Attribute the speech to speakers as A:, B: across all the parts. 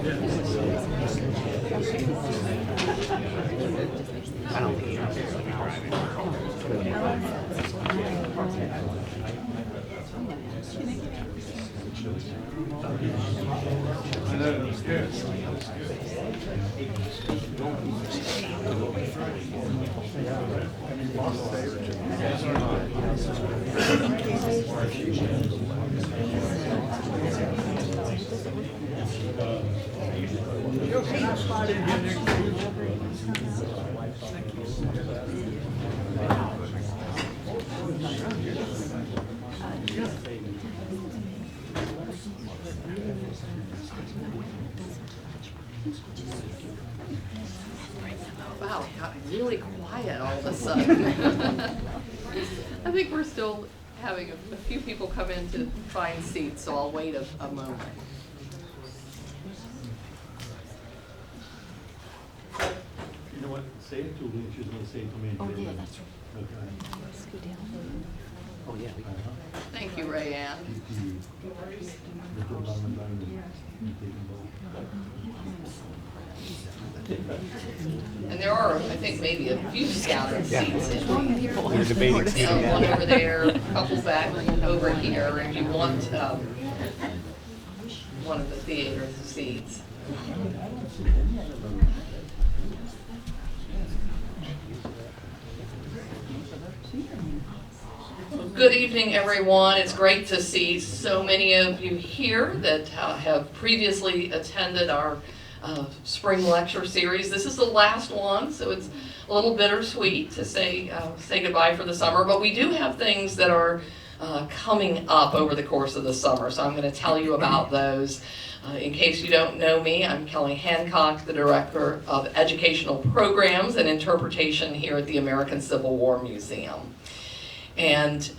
A: I don't think he knows.
B: Wow, it got really quiet all of a sudden. I think we're still having a few people come in to find seats, so I'll wait a moment.
C: You know what? Say it to me. She's going to say it to me.
A: Oh, yeah, that's right.
C: Okay.
A: Let's go down. Oh, yeah.
B: Thank you, Rayanne. And there are, I think, maybe a few scattered seats.
A: You're debating seating
B: One
A: now.
B: over there, a couple back over here, if you want one of the theater seats. Good evening, everyone. It's great to see so many of you here that have previously attended our spring lecture series. This is the last one, so it's a little bittersweet to say goodbye for the summer, but we do have things that are coming up over the course of the summer, so I'm going to tell you about those. In case you don't know me, I'm Kelly Hancock, the Director of Educational Programs and Interpretation here at the American Civil War Museum. And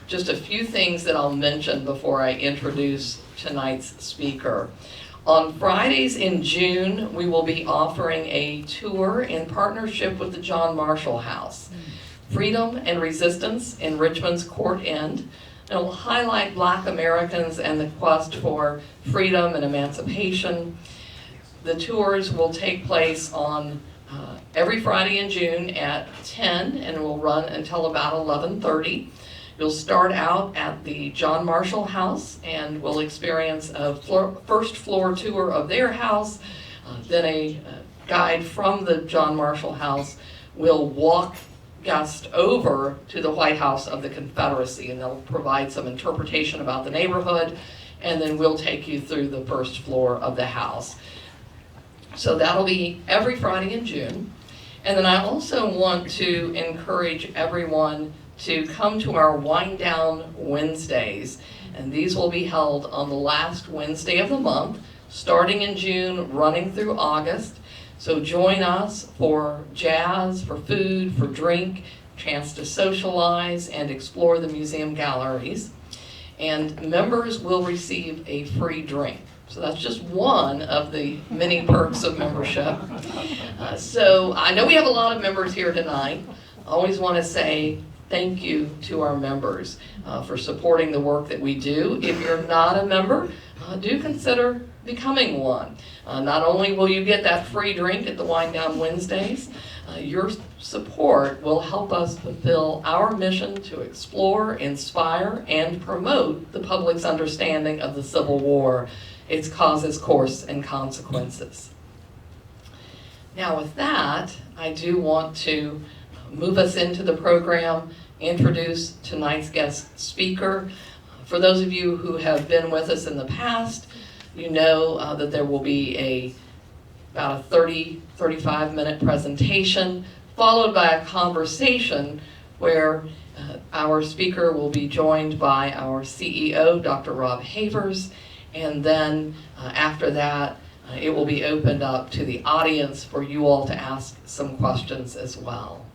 B: just a few things that I'll mention before I introduce tonight's speaker. On Fridays in June, we will be offering a tour in partnership with the John Marshall House, Freedom and Resistance in Richmond's Court End. It will highlight Black Americans and the quest for freedom and emancipation. The tours will take place on every Friday in June at 10 and will run until about 11:30. You'll start out at the John Marshall House and will experience a first floor tour of their house. Then a guide from the John Marshall House will walk guests over to the White House of the Confederacy, and they'll provide some interpretation about the neighborhood, and then we'll take you through the first floor of the house. So that'll be every Friday in June. And then I also want to encourage everyone to come to our Wind Down Wednesdays. And these will be held on the last Wednesday of the month, starting in June, running through August. So join us for jazz, for food, for drink, chance to socialize and explore the museum galleries. And members will receive a free drink. So that's just one of the many perks of membership. So I know we have a lot of members here tonight. I always want to say thank you to our members for supporting the work that we do. If you're not a member, do consider becoming one. Not only will you get that free drink at the Wind Down Wednesdays, your support will help us fulfill our mission to explore, inspire, and promote the public's understanding of the Civil War, its causes, course, and consequences. Now with that, I do want to move us into the program, introduce tonight's guest speaker. For those of you who have been with us in the past, you know that there will be about a 35 minute presentation, followed by a conversation where our speaker will be joined by our CEO, Dr. Rob Havers, and then after that, it will be opened up to the audience for you all to ask some questions as well.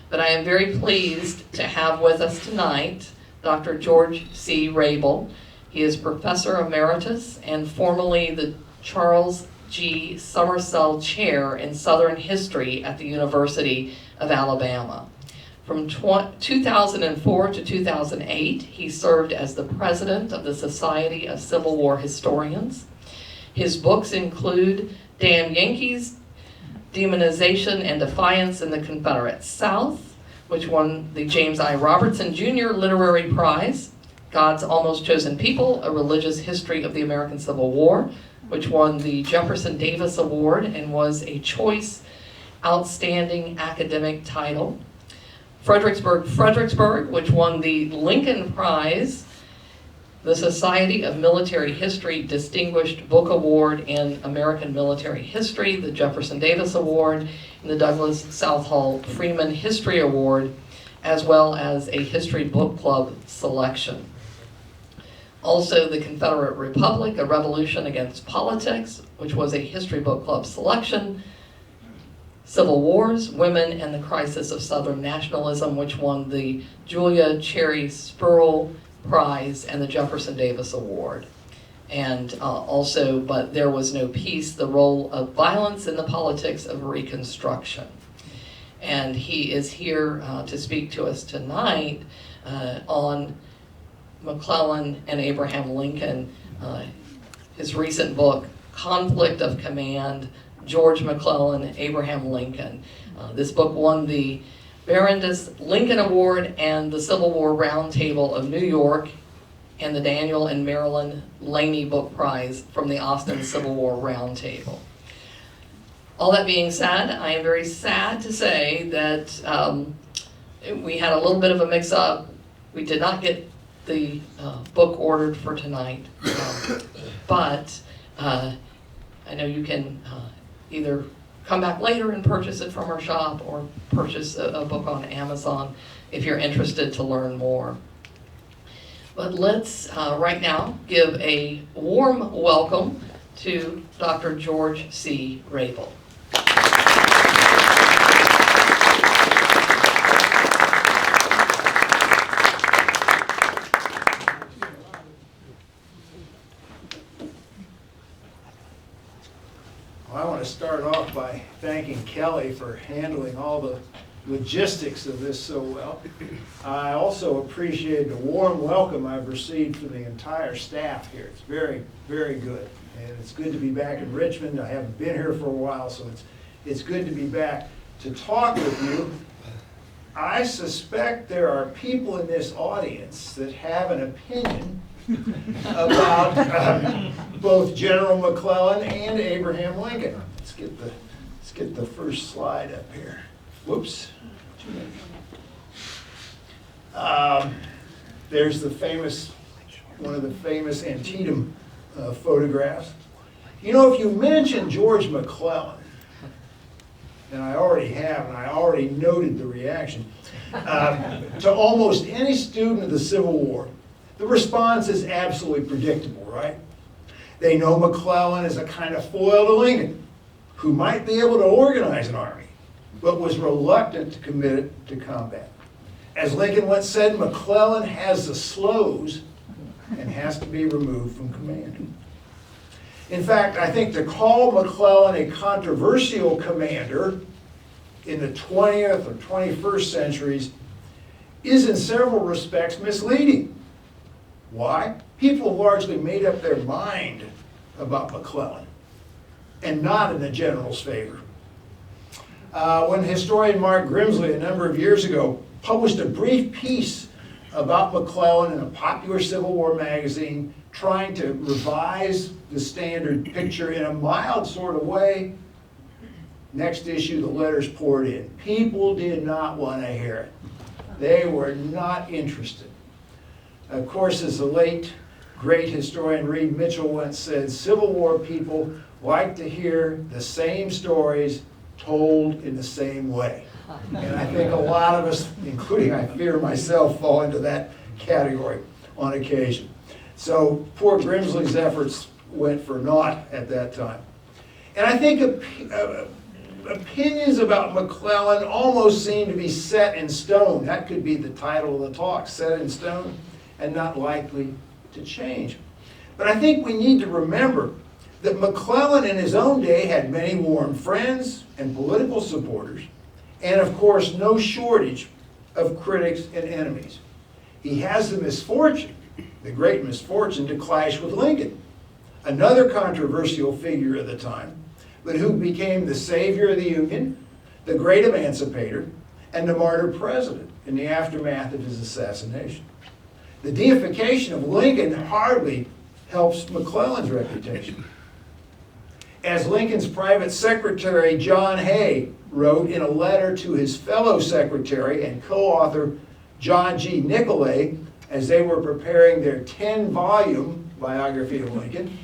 B: But I am very pleased to have with us tonight Dr. George C. Rable. He is Professor Emeritus and formerly the Charles G. Summersell Chair in Southern History at the University of Alabama. From 2004 to 2008, he served as the president of the Society of Civil War Historians. His books include Damn Yankees, Demonization and Defiance in the Confederate South, which won the James I. Robertson Jr. Literary Prize, God's Almost Chosen People, A Religious History of the American Civil War, which won the Jefferson Davis Award and was a Choice Outstanding Academic title. Fredericksburg, which won the Lincoln Prize, the Society of Military History Distinguished Book Award in American Military History, the Jefferson Davis Award, and the Douglas Southall Freeman History Award, as well as a History Book Club selection. Also, the Confederate Republic, A Revolution Against Politics, which was a History Book Club selection. Civil Wars, Women and the Crisis of Southern Nationalism, which won the Julia Cherry Spurl Prize and the Jefferson Davis Award. And also, But There Was No Peace, The Role of Violence in the Politics of Reconstruction. And he is here to speak to us tonight on McClellan and Abraham Lincoln, his recent book, Conflict of Command, George McClellan, Abraham Lincoln. This book won the Barrondas Lincoln Award and the Civil War Roundtable of New York and the Daniel and Marilyn Laney Book Prize from the Austin Civil War Roundtable. All that being said, I am very sad to say that we had a little bit of a mix-up. We did not get the book ordered for tonight, but I know you can either come back later and purchase it from our shop or purchase a book on Amazon if you're interested to learn more. But let's right now give a warm welcome to Dr. George C. Rable.
D: I want to start off by thanking Kelly for handling all the logistics of this so well. I also appreciate the warm welcome I've received from the entire staff here. It's very, very good. And it's good to be back in Richmond. I haven't been here for a while, so it's good to be back to talk with you. I suspect there are people in this audience that have an opinion about both General McClellan and Abraham Lincoln. Let's get the first slide up here. Whoops. There's one of the famous Antietam photographs. You know, if you mention George McClellan, and I already have, and I already noted the reaction, to almost any student of the Civil War, the response is absolutely predictable, right? They know McClellan is a kind of foil to Lincoln, who might be able to organize an army, but was reluctant to commit it to combat. As Lincoln once said, McClellan has the slows and has to be removed from command. In fact, I think to call McClellan a controversial commander in the 20th or 21st centuries is in several respects misleading. Why? People have largely made up their mind about McClellan, and not in the general's favor. When historian Mark Grimsley, a number of years ago, published a brief piece about McClellan in a popular Civil War magazine, trying to revise the standard picture in a mild sort of way, next issue the letters poured in. People did not want to hear it. They were not interested. Of course, as the late, great historian Reed Mitchell once said, Civil War people like to hear the same stories told in the same way. And I think a lot of us, including I fear myself, fall into that category on occasion. So poor Grimsley's efforts went for naught at that time. And I think opinions about McClellan almost seem to be set in stone. That could be the title of the talk, Set in Stone, and not likely to change. But I think we need to remember that McClellan in his own day had many warm friends and political supporters, and of course no shortage of critics and enemies. He has the misfortune, the great misfortune, to clash with Lincoln, another controversial figure of the time, but who became the savior of the Union, the great emancipator, and the martyr president in the aftermath of his assassination. The deification of Lincoln hardly helps McClellan's reputation. As Lincoln's private secretary, John Hay, wrote in a letter to his fellow secretary and co-author, John G. Nicolay, as they were preparing their 10-volume biography of Lincoln,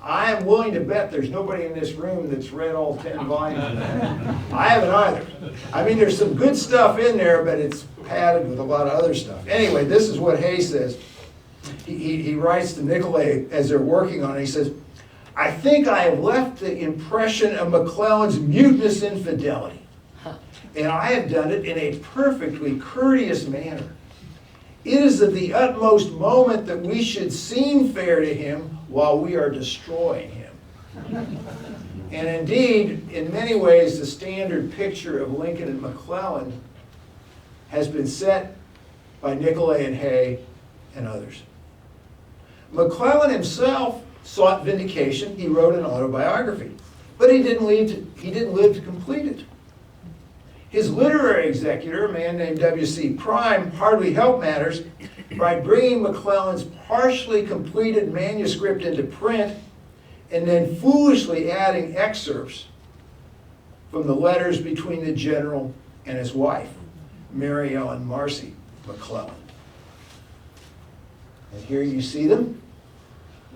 D: I am willing to bet there's nobody in this room that's read all 10 volumes of that. I haven't either. I mean, there's some good stuff in there, but it's padded with a lot of other stuff. Anyway, this is what Hay says. He writes to Nicolay as they're working on it. He says, I think I have left the impression of McClellan's mutinous infidelity, and I have done it in a perfectly courteous manner. It is of the utmost moment that we should seem fair to him while we are destroying him. And indeed, in many ways, the standard picture of Lincoln and McClellan has been set by Nicolay and Hay and others. McClellan himself sought vindication. He wrote an autobiography, but he didn't live to complete it. His literary executor, a man named W.C. Prime, hardly helped matters by bringing McClellan's partially completed manuscript into print and then foolishly adding excerpts from the letters between the general and his wife, Mary Ellen Marcy McClellan. And here you see them.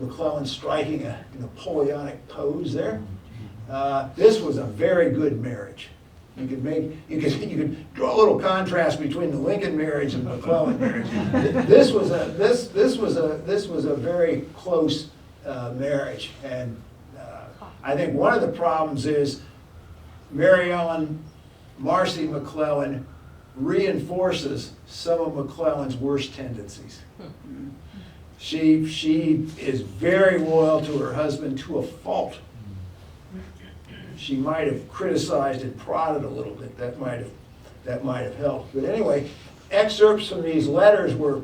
D: McClellan striking a Napoleonic pose there. This was a very good marriage. You could draw a little contrast between the Lincoln marriage and the McClellan marriage. This was a very close marriage, and I think one of the problems is Mary Ellen Marcy McClellan reinforces some of McClellan's worst tendencies. She is very loyal to her husband to a fault. She might have criticized and prodded a little bit. That might have helped. But anyway, excerpts from these letters were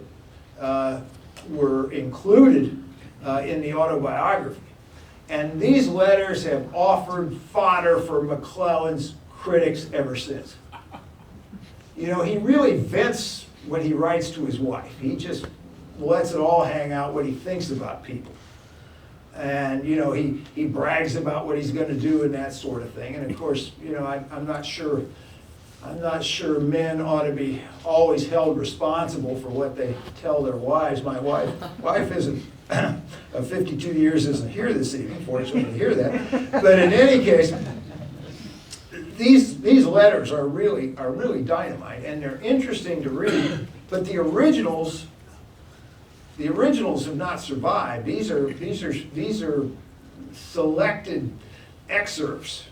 D: included in the autobiography, and these letters have offered fodder for McClellan's critics ever since. You know, he really vents when he writes to his wife. He just lets it all hang out what he thinks about people. And, you know, he brags about what he's going to do and that sort of thing. And of course, you know, I'm not sure men ought to be always held responsible for what they tell their wives. My wife isn't, of 52 years isn't here this evening, fortunately to hear that. But in any case, these letters are really dynamite, and they're interesting to read. But the originals have not survived. These are selected excerpts,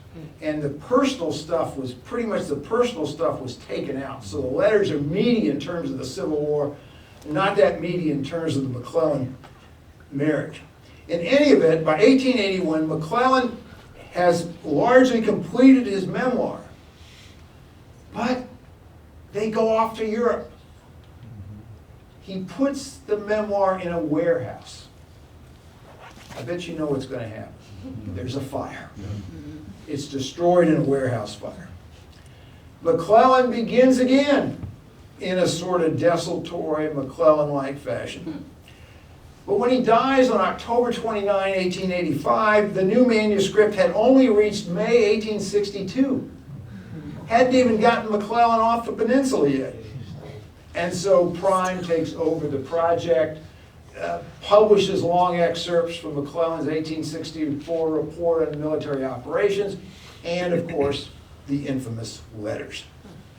D: and the personal stuff was taken out. So the letters are meaty in terms of the Civil War, not that meaty in terms of the McClellan marriage. In any event, by 1881, McClellan has largely completed his memoir, but they go off to Europe. He puts the memoir in a warehouse. I bet you know what's going to happen. There's a fire. It's destroyed in a warehouse fire. McClellan begins again in a sort of desultory McClellan-like fashion. But when he dies on October 29, 1885, the new manuscript had only reached May 1862. Hadn't even gotten McClellan off the peninsula yet. And so Prime takes over the project, publishes long excerpts from McClellan's 1864 report on military operations, and of course, the infamous letters.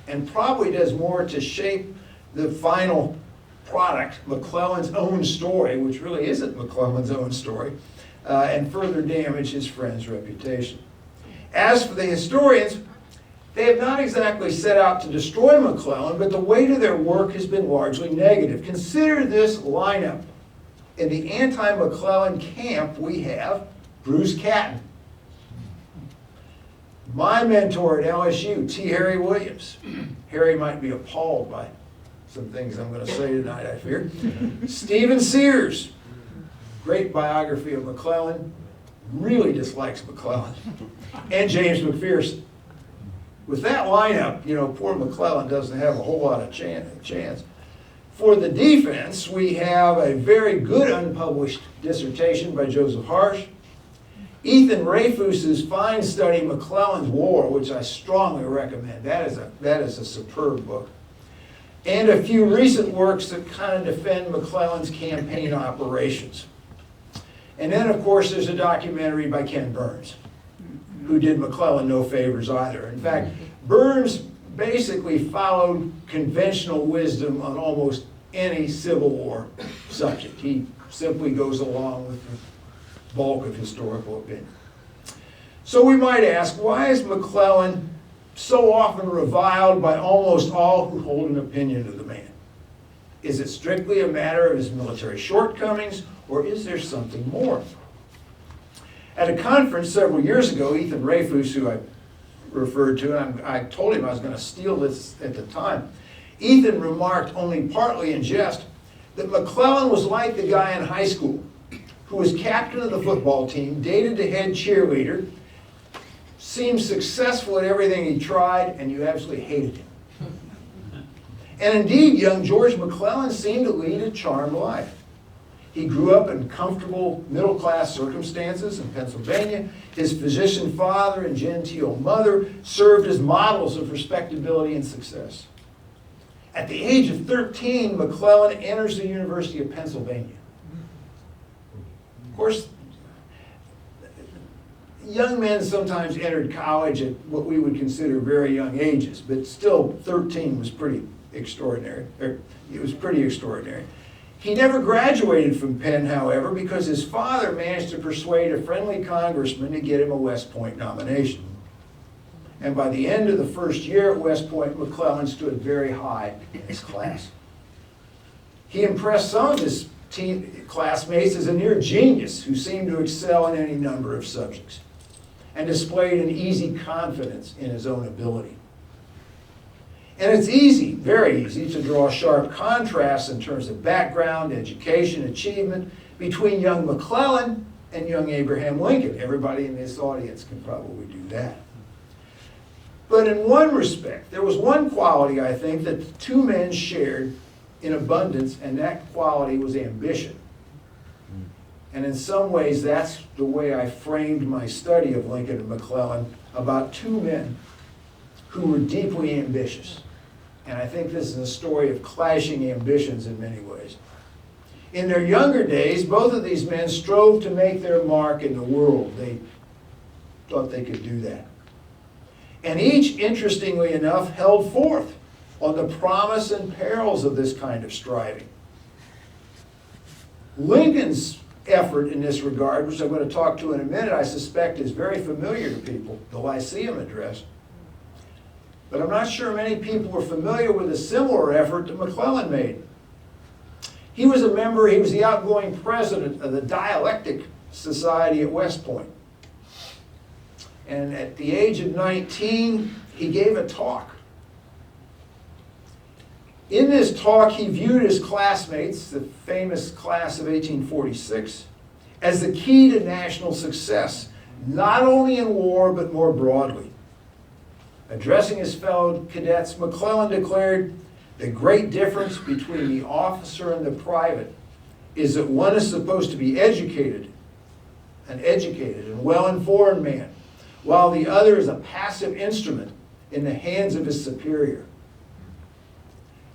D: And probably does more to shape the final product, McClellan's own story, which really isn't McClellan's own story, and further damage his friend's reputation. As for the historians, they have not exactly set out to destroy McClellan, but the weight of their work has been largely negative. Consider this lineup. In the anti-McClellan camp, we have Bruce Catton. My mentor at LSU, T. Harry Williams. Harry might be appalled by some things I'm going to say tonight, I fear. Stephen Sears, great biography of McClellan, really dislikes McClellan, and James McPherson. With that lineup, poor McClellan doesn't have a whole lot of chance. For the defense, we have a very good unpublished dissertation by Joseph Harsh, Ethan Rafus's fine study, McClellan's War, which I strongly recommend. That is a superb book. And a few recent works that kind of defend McClellan's campaign operations. And then, of course, there's a documentary by Ken Burns, who did McClellan no favors either. In fact, Burns basically followed conventional wisdom on almost any Civil War subject. He simply goes along with the bulk of historical opinion. So we might ask, why is McClellan so often reviled by almost all who hold an opinion of the man? Is it strictly a matter of his military shortcomings, or is there something more? At a conference several years ago, Ethan Rafus, who I referred to, and I told him I was going to steal this at the time, Ethan remarked, only partly in jest, that McClellan was like the guy in high school who was captain of the football team, dated the head cheerleader, seemed successful at everything he tried, and you absolutely hated him. And indeed, young George McClellan seemed to lead a charmed life. He grew up in comfortable middle-class circumstances in Pennsylvania. His physician father and genteel mother served as models of respectability and success. At the age of 13, McClellan enters the University of Pennsylvania. Of course, young men sometimes entered college at what we would consider very young ages, but still 13 was pretty extraordinary. It was pretty extraordinary. He never graduated from Penn, however, because his father managed to persuade a friendly congressman to get him a West Point nomination. And by the end of the first year at West Point, McClellan stood very high in his class. He impressed some of his classmates as a near genius who seemed to excel in any number of subjects and displayed an easy confidence in his own ability. And it's easy, very easy, to draw sharp contrasts in terms of background, education, achievement between young McClellan and young Abraham Lincoln. Everybody in this audience can probably do that. But in one respect, there was one quality, I think, that the two men shared in abundance, and that quality was ambition. And in some ways, that's the way I framed my study of Lincoln and McClellan, about two men who were deeply ambitious. And I think this is a story of clashing ambitions in many ways. In their younger days, both of these men strove to make their mark in the world. They thought they could do that. And each, interestingly enough, held forth on the promise and perils of this kind of striving. Lincoln's effort in this regard, which I'm going to talk to in a minute, I suspect is very familiar to people, the Lyceum Address. But I'm not sure many people were familiar with a similar effort that McClellan made. He was the outgoing president of the Dialectic Society at West Point. And at the age of 19, he gave a talk. In this talk, he viewed his classmates, the famous class of 1846, as the key to national success, not only in war, but more broadly. Addressing his fellow cadets, McClellan declared, "The great difference between the officer and the private is that one is supposed to be an educated and well-informed man, while the other is a passive instrument in the hands of his superior."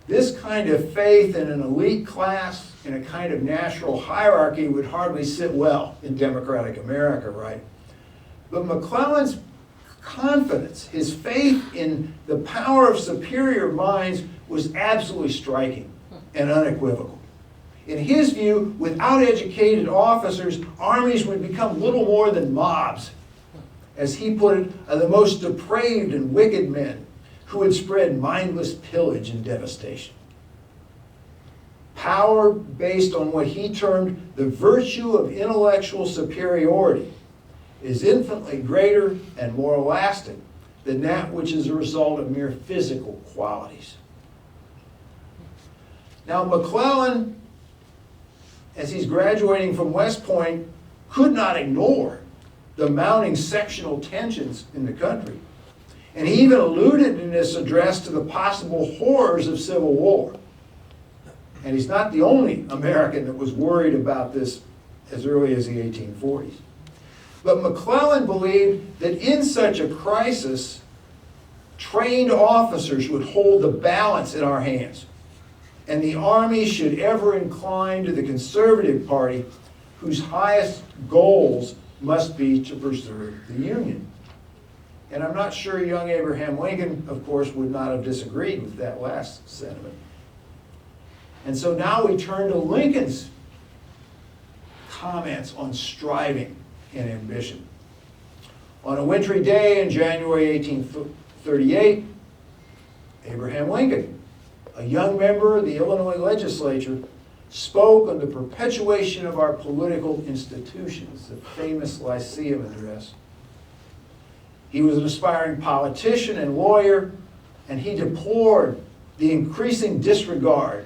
D: This kind of faith in an elite class, in a kind of natural hierarchy, would hardly sit well in democratic America, right? But McClellan's confidence, his faith in the power of superior minds, was absolutely striking and unequivocal. In his view, without educated officers, armies would become little more than mobs. As he put it, the most depraved and wicked men who would spread mindless pillage and devastation. Power based on what he termed the virtue of intellectual superiority is infinitely greater and more lasting than that which is a result of mere physical qualities. Now, McClellan as he's graduating from West Point, could not ignore the mounting sectional tensions in the country. And he even alluded in this address to the possible horrors of civil war. And he's not the only American that was worried about this as early as the 1840s. But McClellan believed that in such a crisis, trained officers would hold the balance in our hands, and the Army should ever incline to the conservative party, whose highest goals must be to preserve the Union. And I'm not sure young Abraham Lincoln, of course, would not have disagreed with that last sentiment. And so now we turn to Lincoln's comments on striving and ambition. On a wintry day in January 1838, Abraham Lincoln, a young member of the Illinois legislature, spoke on the perpetuation of our political institutions, the famous Lyceum address. He was an aspiring politician and lawyer, and he deplored the increasing disregard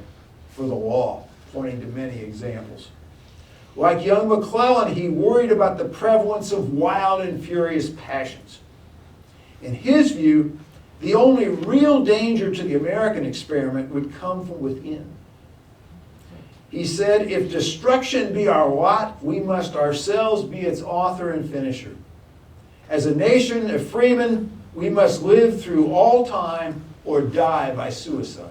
D: for the law, pointing to many examples. Like young McClellan, he worried about the prevalence of wild and furious passions. In his view, the only real danger to the American experiment would come from within. He said, if destruction be our lot, we must ourselves be its author and finisher. As a nation of freemen, we must live through all time or die by suicide.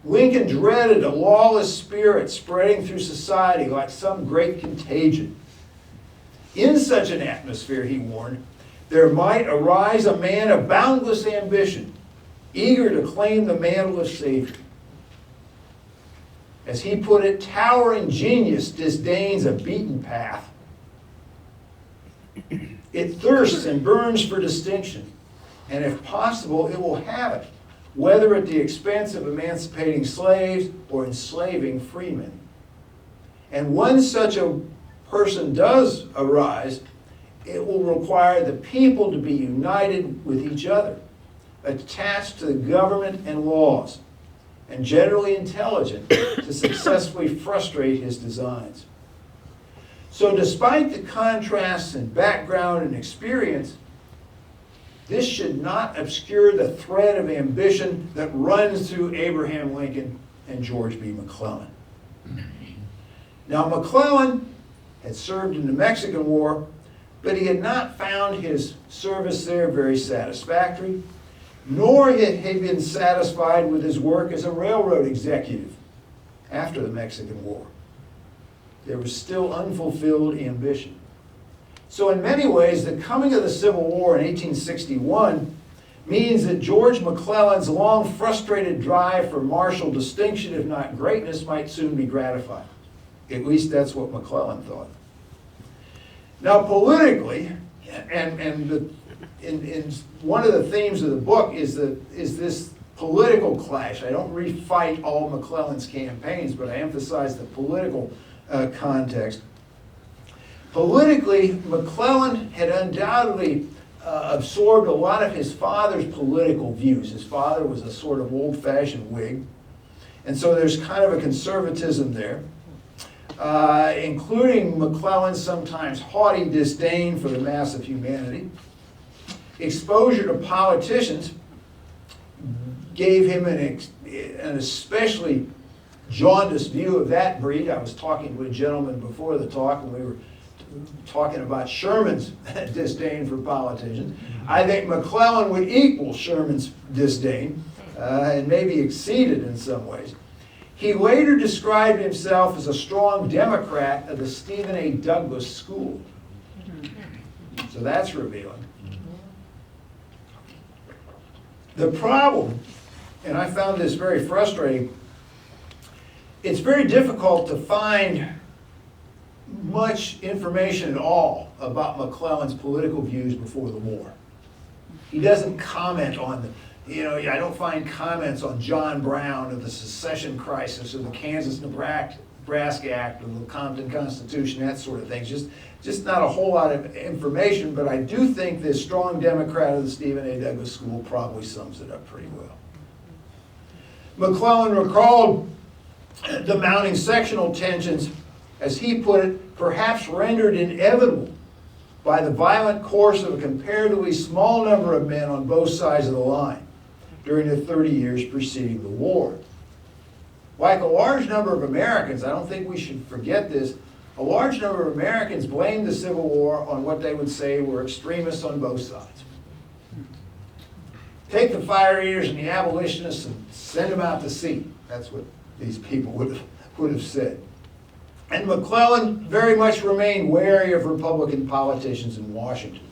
D: Lincoln dreaded a lawless spirit spreading through society like some great contagion. In such an atmosphere, he warned, there might arise a man of boundless ambition, eager to claim the mantle of savior. As he put it, towering genius disdains a beaten path. It thirsts and burns for distinction, and if possible, it will have it, whether at the expense of emancipating slaves or enslaving freemen. And when such a person does arise, it will require the people to be united with each other, attached to the government and laws, and generally intelligent to successfully frustrate his designs. So despite the contrasts in background and experience, this should not obscure the thread of ambition that runs through Abraham Lincoln and George B. McClellan. Now, McClellan had served in the Mexican War, but he had not found his service there very satisfactory, nor had he been satisfied with his work as a railroad executive after the Mexican War. There was still unfulfilled ambition. So in many ways, the coming of the Civil War in 1861 means that George McClellan's long frustrated drive for martial distinction, if not greatness, might soon be gratified. At least that's what McClellan thought. Now politically, in one of the themes of the book is this political clash. I don't refight all McClellan's campaigns, but I emphasize the political context. Politically, McClellan had undoubtedly absorbed a lot of his father's political views. His father was a sort of old-fashioned Whig, and so there's kind of a conservatism there, including McClellan's sometimes haughty disdain for the mass of humanity. Exposure to politicians gave him an especially jaundiced view of that breed. I was talking to a gentleman before the talk, and we were talking about Sherman's disdain for politicians. I think McClellan would equal Sherman's disdain, and maybe exceed it in some ways. He later described himself as a strong Democrat of the Stephen A. Douglas school. So that's revealing. The problem, and I found this very frustrating, it's very difficult to find much information at all about McClellan's political views before the war. He doesn't comment on I don't find comments on John Brown or the secession crisis or the Kansas-Nebraska Act or the Compton Constitution, that sort of thing. Just not a whole lot of information, but I do think this strong Democrat of the Stephen A. Douglas school probably sums it up pretty well. McClellan recalled the mounting sectional tensions, as he put it, perhaps rendered inevitable by the violent course of a comparatively small number of men on both sides of the line during the 30 years preceding the war. Like a large number of Americans, I don't think we should forget this, a large number of Americans blamed the Civil War on what they would say were extremists on both sides. Take the fire eaters and the abolitionists and send them out to sea. That's what these people would have said. And McClellan very much remained wary of Republican politicians in Washington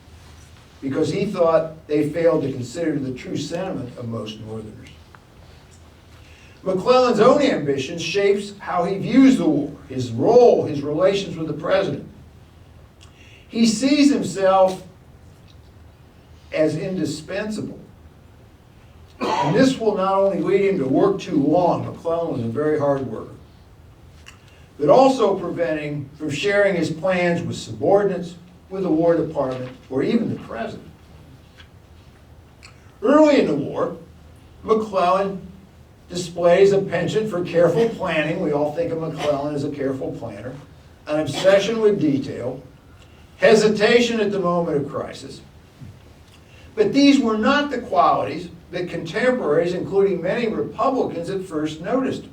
D: because he thought they failed to consider the true sentiment of most Northerners. McClellan's own ambition shapes how he views the war, his role, his relations with the president. He sees himself as indispensable. And this will not only lead him to work too long, McClellan was a very hard worker, but also prevent him from sharing his plans with subordinates, with the War Department, or even the president. Early in the war, McClellan displays a penchant for careful planning. We all think of McClellan as a careful planner, an obsession with detail, hesitation at the moment of crisis. But these were not the qualities that contemporaries, including many Republicans, at first noticed.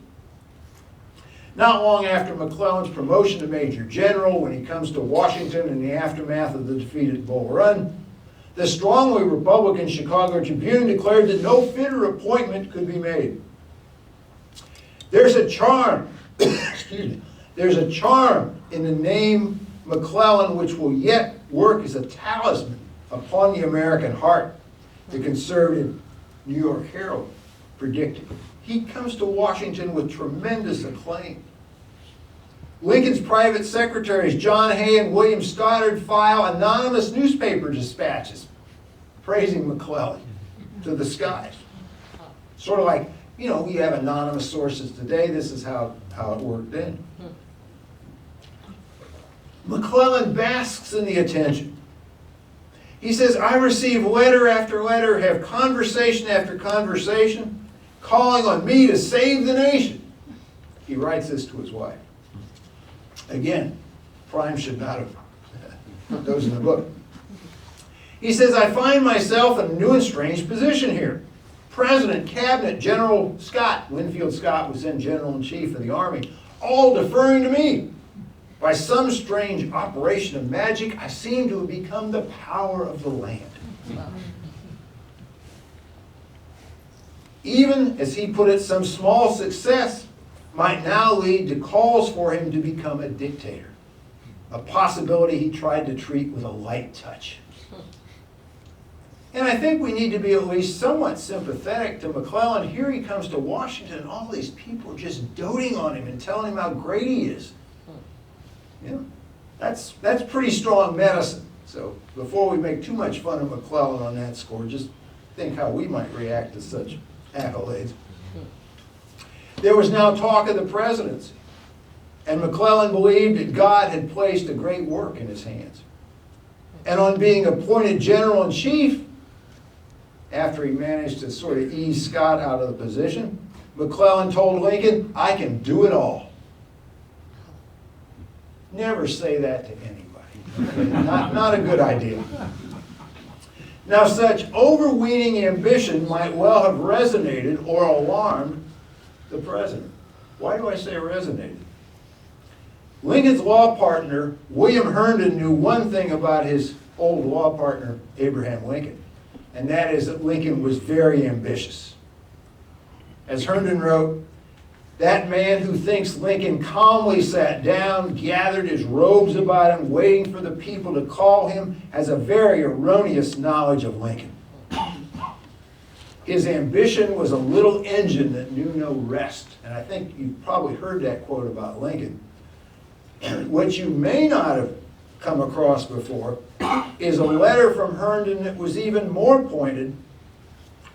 D: Not long after McClellan's promotion to Major General, when he comes to Washington in the aftermath of the defeat at Bull Run, the strongly Republican Chicago Tribune declared that no fitter appointment could be made. There's a charm, excuse me, there's a charm in the name McClellan which will yet work as a talisman upon the American heart, the conservative New York Herald predicted. He comes to Washington with tremendous acclaim. Lincoln's private secretaries, John Hay and William Stoddard, file anonymous newspaper dispatches praising McClellan to the skies. Sort of like, you know, we have anonymous sources today. This is how it worked then. McClellan basks in the attention. He says, I receive letter after letter, have conversation after conversation, calling on me to save the nation. He writes this to his wife. Again, Prime should not have put those in the book. He says, I find myself in a new and strange position here. President, Cabinet, General Scott, Winfield Scott was then General-in-Chief of the Army, all deferring to me. By some strange operation of magic, I seem to have become the power of the land. Even, as he put it, some small success might now lead to calls for him to become a dictator, a possibility he tried to treat with a light touch. And I think we need to be at least somewhat sympathetic to McClellan. Here he comes to Washington, and all these people are just doting on him and telling him how great he is. You know, that's pretty strong medicine. So before we make too much fun of McClellan on that score, just think how we might react to such accolades. There was now talk of the presidency, and McClellan believed that God had placed a great work in his hands. And on being appointed General-in-Chief, after he managed to sort of ease Scott out of the position, McClellan told Lincoln, I can do it all. Never say that to anybody. Not a good idea. Now, such overweening ambition might well have resonated or alarmed the president. Why do I say resonated? Lincoln's law partner, William Herndon, knew one thing about his old law partner, Abraham Lincoln, and that is that Lincoln was very ambitious. As Herndon wrote, that man who thinks Lincoln calmly sat down, gathered his robes about him, waiting for the people to call him, has a very erroneous knowledge of Lincoln. His ambition was a little engine that knew no rest. And I think you've probably heard that quote about Lincoln. What you may not have come across before is a letter from Herndon that was even more pointed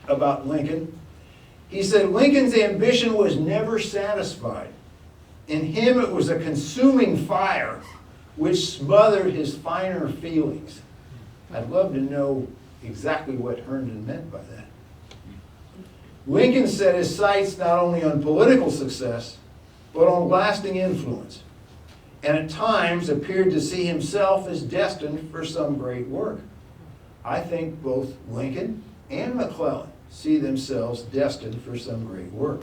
D: about Lincoln. He said, Lincoln's ambition was never satisfied. In him it was a consuming fire which smothered his finer feelings. I'd love to know exactly what Herndon meant by that. Lincoln set his sights not only on political success, but on lasting influence, and at times appeared to see himself as destined for some great work. I think both Lincoln and McClellan see themselves destined for some great work.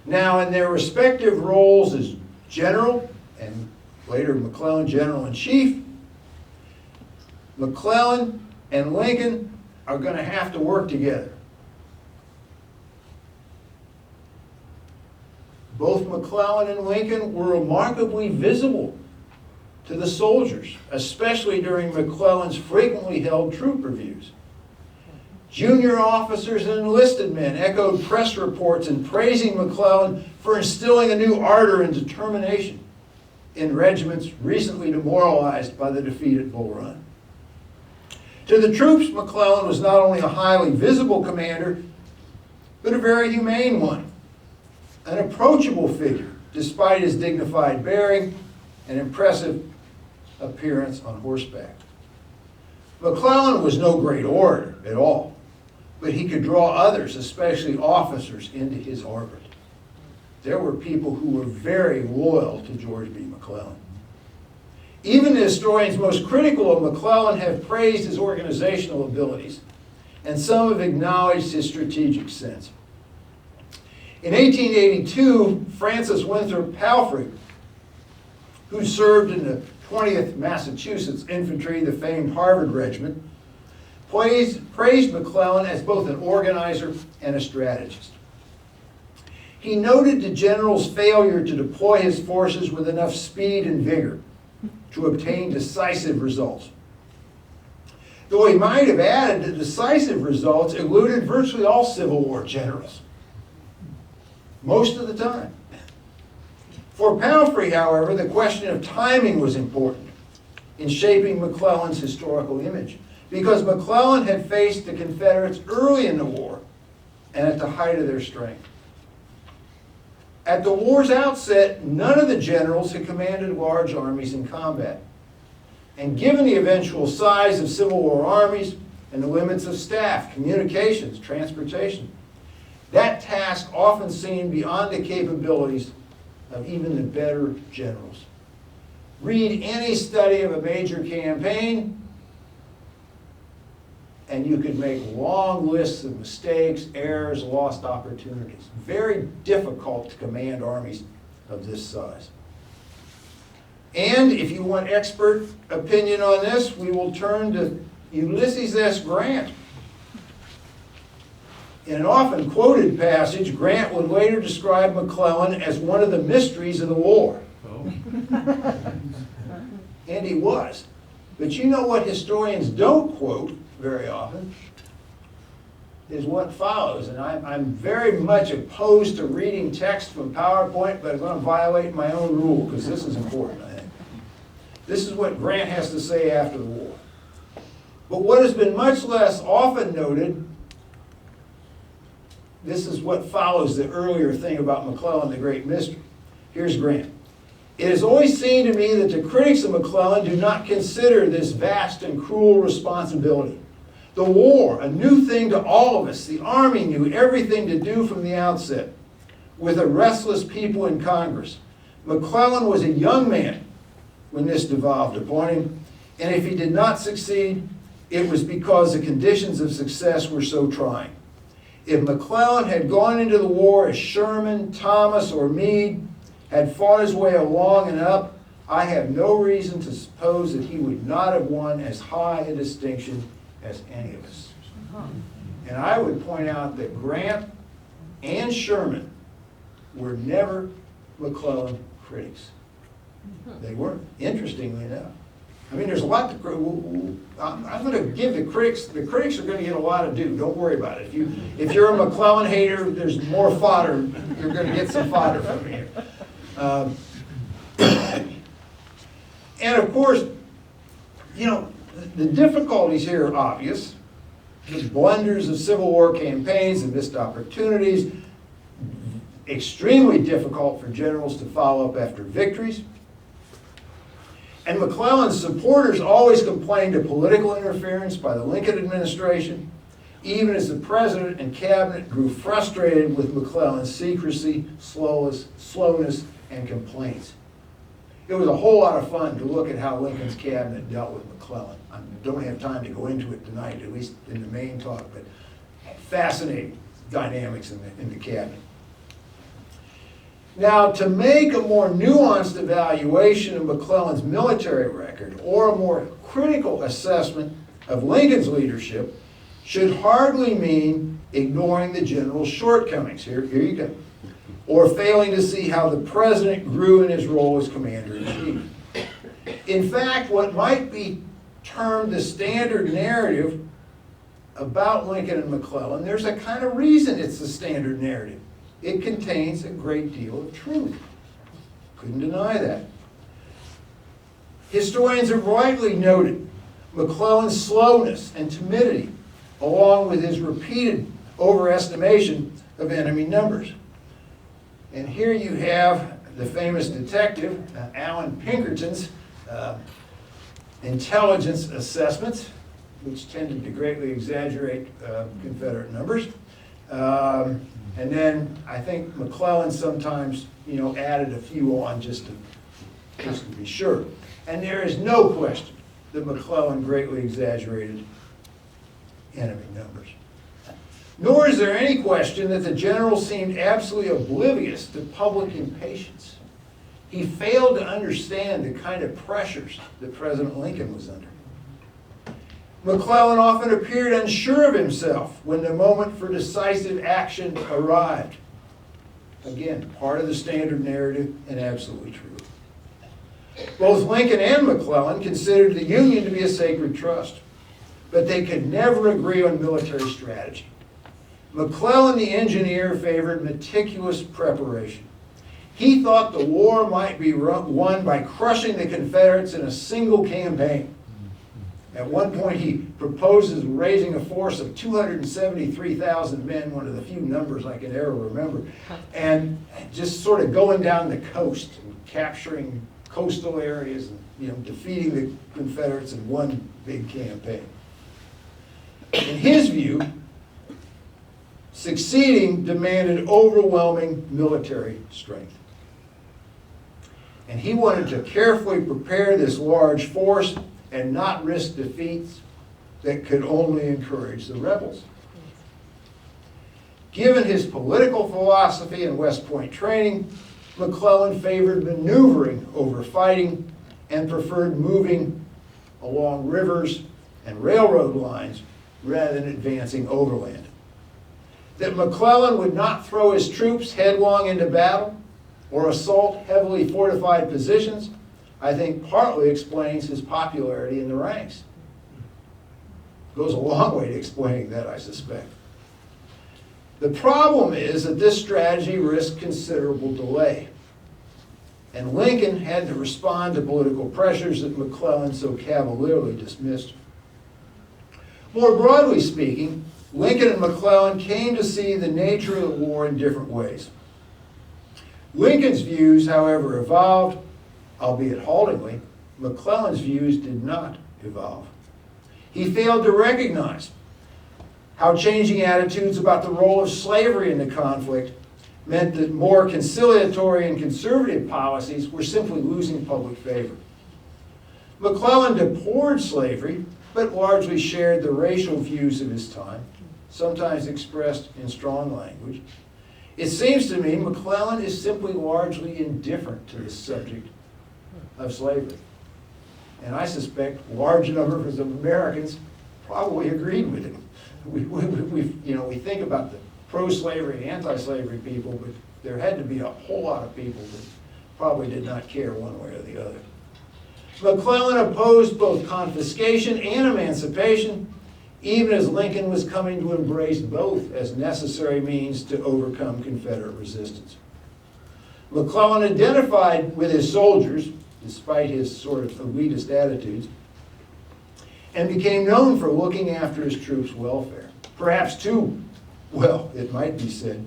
D: Now, in their respective roles as general, and later McClellan general-in-chief, McClellan and Lincoln are going to have to work together. Both McClellan and Lincoln were remarkably visible to the soldiers, especially during McClellan's frequently held troop reviews. Junior officers and enlisted men echoed press reports in praising McClellan for instilling a new ardor and determination in regiments recently demoralized by the defeat at Bull Run. To the troops, McClellan was not only a highly visible commander, but a very humane one, an approachable figure, despite his dignified bearing and impressive appearance on horseback. McClellan was no great orator at all, but he could draw others, especially officers, into his orbit. There were people who were very loyal to George B. McClellan. Even the historians most critical of McClellan have praised his organizational abilities, and some have acknowledged his strategic sense. In 1882, Francis Winthrop Palfrey, who served in the 20th Massachusetts Infantry, the famed Harvard Regiment, praised McClellan as both an organizer and a strategist. He noted the general's failure to deploy his forces with enough speed and vigor to obtain decisive results. Though he might have added that decisive results eluded virtually all Civil War generals, most of the time. For Palfrey, however, the question of timing was important in shaping McClellan's historical image, because McClellan had faced the Confederates early in the war and at the height of their strength. At the war's outset, none of the generals had commanded large armies in combat. And given the eventual size of Civil War armies and the limits of staff, communications, transportation, that task often seemed beyond the capabilities of even the better generals. Read any study of a major campaign, and you could make long lists of mistakes, errors, lost opportunities. Very difficult to command armies of this size. And if you want expert opinion on this, we will turn to Ulysses S. Grant. In an often quoted passage, Grant would later describe McClellan as one of the mysteries of the war.
C: Oh.
D: And he was. But you know what historians don't quote very often is what follows. And I'm very much opposed to reading text from PowerPoint, but I'm going to violate my own rule because this is important, I think. This is what Grant has to say after the war. But what has been much less often noted, this is what follows the earlier thing about McClellan, the great mystery. Here's Grant. It has always seemed to me that the critics of McClellan do not consider this vast and cruel responsibility. The war, a new thing to all of us. The Army knew everything to do from the outset, with a restless people in Congress. McClellan was a young man when this devolved upon him, and if he did not succeed, it was because the conditions of success were so trying. If McClellan had gone into the war as Sherman, Thomas, or Meade, had fought his way along and up, I have no reason to suppose that he would not have won as high a distinction as any of us. And I would point out that Grant and Sherman were never McClellan critics. They weren't, interestingly enough. I mean, there's a lot to, I'm going to give the critics are going to get a lot of due. Don't worry about it. If you're a McClellan hater, there's more fodder. You're going to get some fodder from here. And of course, you know, the difficulties here are obvious. The blunders of Civil War campaigns and missed opportunities, extremely difficult for generals to follow up after victories. And McClellan's supporters always complained of political interference by the Lincoln administration, even as the president and cabinet grew frustrated with McClellan's secrecy, slowness, and complaints. It was a whole lot of fun to look at how Lincoln's cabinet dealt with McClellan. I don't have time to go into it tonight, at least in the main talk, but fascinating dynamics in the cabinet. Now, to make a more nuanced evaluation of McClellan's military record or a more critical assessment of Lincoln's leadership should hardly mean ignoring the general's shortcomings. Here you go. Or failing to see how the president grew in his role as commander-in-chief. In fact, what might be termed the standard narrative about Lincoln and McClellan, there's a kind of reason it's the standard narrative. It contains a great deal of truth. Couldn't deny that. Historians have rightly noted McClellan's slowness and timidity, along with his repeated overestimation of enemy numbers. And here you have the famous detective, Alan Pinkerton's intelligence assessments, which tended to greatly exaggerate Confederate numbers. And then I think McClellan sometimes, added a few on just to be sure. And there is no question that McClellan greatly exaggerated enemy numbers. Nor is there any question that the general seemed absolutely oblivious to public impatience. He failed to understand the kind of pressures that President Lincoln was under. McClellan often appeared unsure of himself when the moment for decisive action arrived. Again, part of the standard narrative and absolutely true. Both Lincoln and McClellan considered the Union to be a sacred trust, but they could never agree on military strategy. McClellan, the engineer, favored meticulous preparation. He thought the war might be won by crushing the Confederates in a single campaign. At one point, he proposes raising a force of 273,000 men, one of the few numbers I can ever remember, and just sort of going down the coast and capturing coastal areas and defeating the Confederates in one big campaign. In his view, succeeding demanded overwhelming military strength. And he wanted to carefully prepare this large force and not risk defeats that could only encourage the rebels. Given his political philosophy and West Point training, McClellan favored maneuvering over fighting and preferred moving along rivers and railroad lines rather than advancing overland. That McClellan would not throw his troops headlong into battle or assault heavily fortified positions, I think partly explains his popularity in the ranks. Goes a long way to explaining that, I suspect. The problem is that this strategy risked considerable delay, and Lincoln had to respond to political pressures that McClellan so cavalierly dismissed. More broadly speaking, Lincoln and McClellan came to see the nature of the war in different ways. Lincoln's views, however, evolved, albeit haltingly. McClellan's views did not evolve. He failed to recognize how changing attitudes about the role of slavery in the conflict meant that more conciliatory and conservative policies were simply losing public favor. McClellan deplored slavery, but largely shared the racial views of his time, sometimes expressed in strong language. It seems to me McClellan is simply largely indifferent to the subject of slavery. And I suspect large numbers of Americans probably agreed with him. We think about the pro-slavery and anti-slavery people, but there had to be a whole lot of people that probably did not care one way or the other. McClellan opposed both confiscation and emancipation, even as Lincoln was coming to embrace both as necessary means to overcome Confederate resistance. McClellan identified with his soldiers, despite his sort of elitist attitudes, and became known for looking after his troops' welfare. Perhaps too well, it might be said.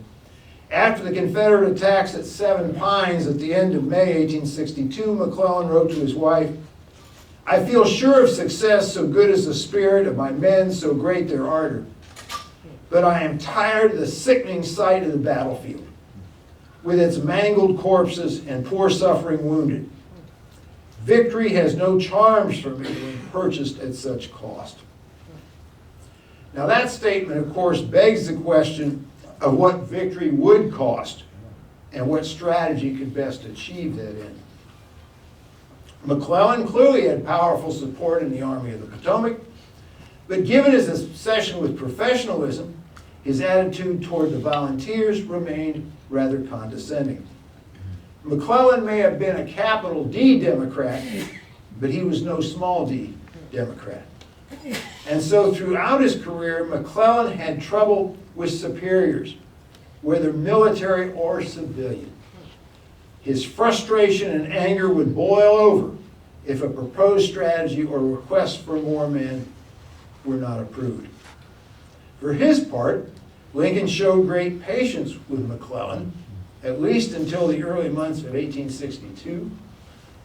D: After the Confederate attacks at Seven Pines at the end of May 1862, McClellan wrote to his wife, "I feel sure of success, so good is the spirit of my men, so great their ardor. but I am tired of the sickening sight of the battlefield, with its mangled corpses and poor suffering wounded. Victory has no charms for me when purchased at such cost. Now that statement, of course, begs the question of what victory would cost and what strategy could best achieve that end. McClellan clearly had powerful support in the Army of the Potomac, but given his obsession with professionalism, his attitude toward the volunteers remained rather condescending. McClellan may have been a capital D Democrat, but he was no small d Democrat. And so throughout his career, McClellan had trouble with superiors, whether military or civilian. His frustration and anger would boil over if a proposed strategy or request for more men were not approved. For his part, Lincoln showed great patience with McClellan, at least until the early months of 1862.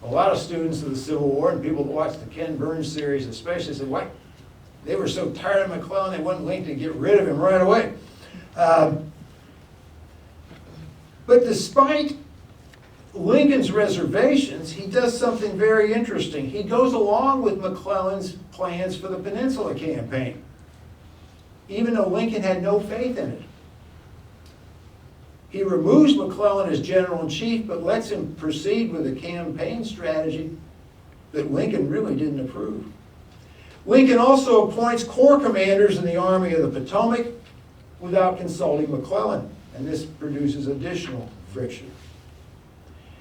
D: A lot of students of the Civil War and people that watched the Ken Burns series especially said, "What? They were so tired of McClellan they wanted Lincoln to get rid of him right away." But despite Lincoln's reservations, he does something very interesting. He goes along with McClellan's plans for the Peninsula Campaign, even though Lincoln had no faith in it. He removes McClellan as general-in-chief, but lets him proceed with a campaign strategy that Lincoln really didn't approve. Lincoln also appoints corps commanders in the Army of the Potomac without consulting McClellan, and this produces additional friction.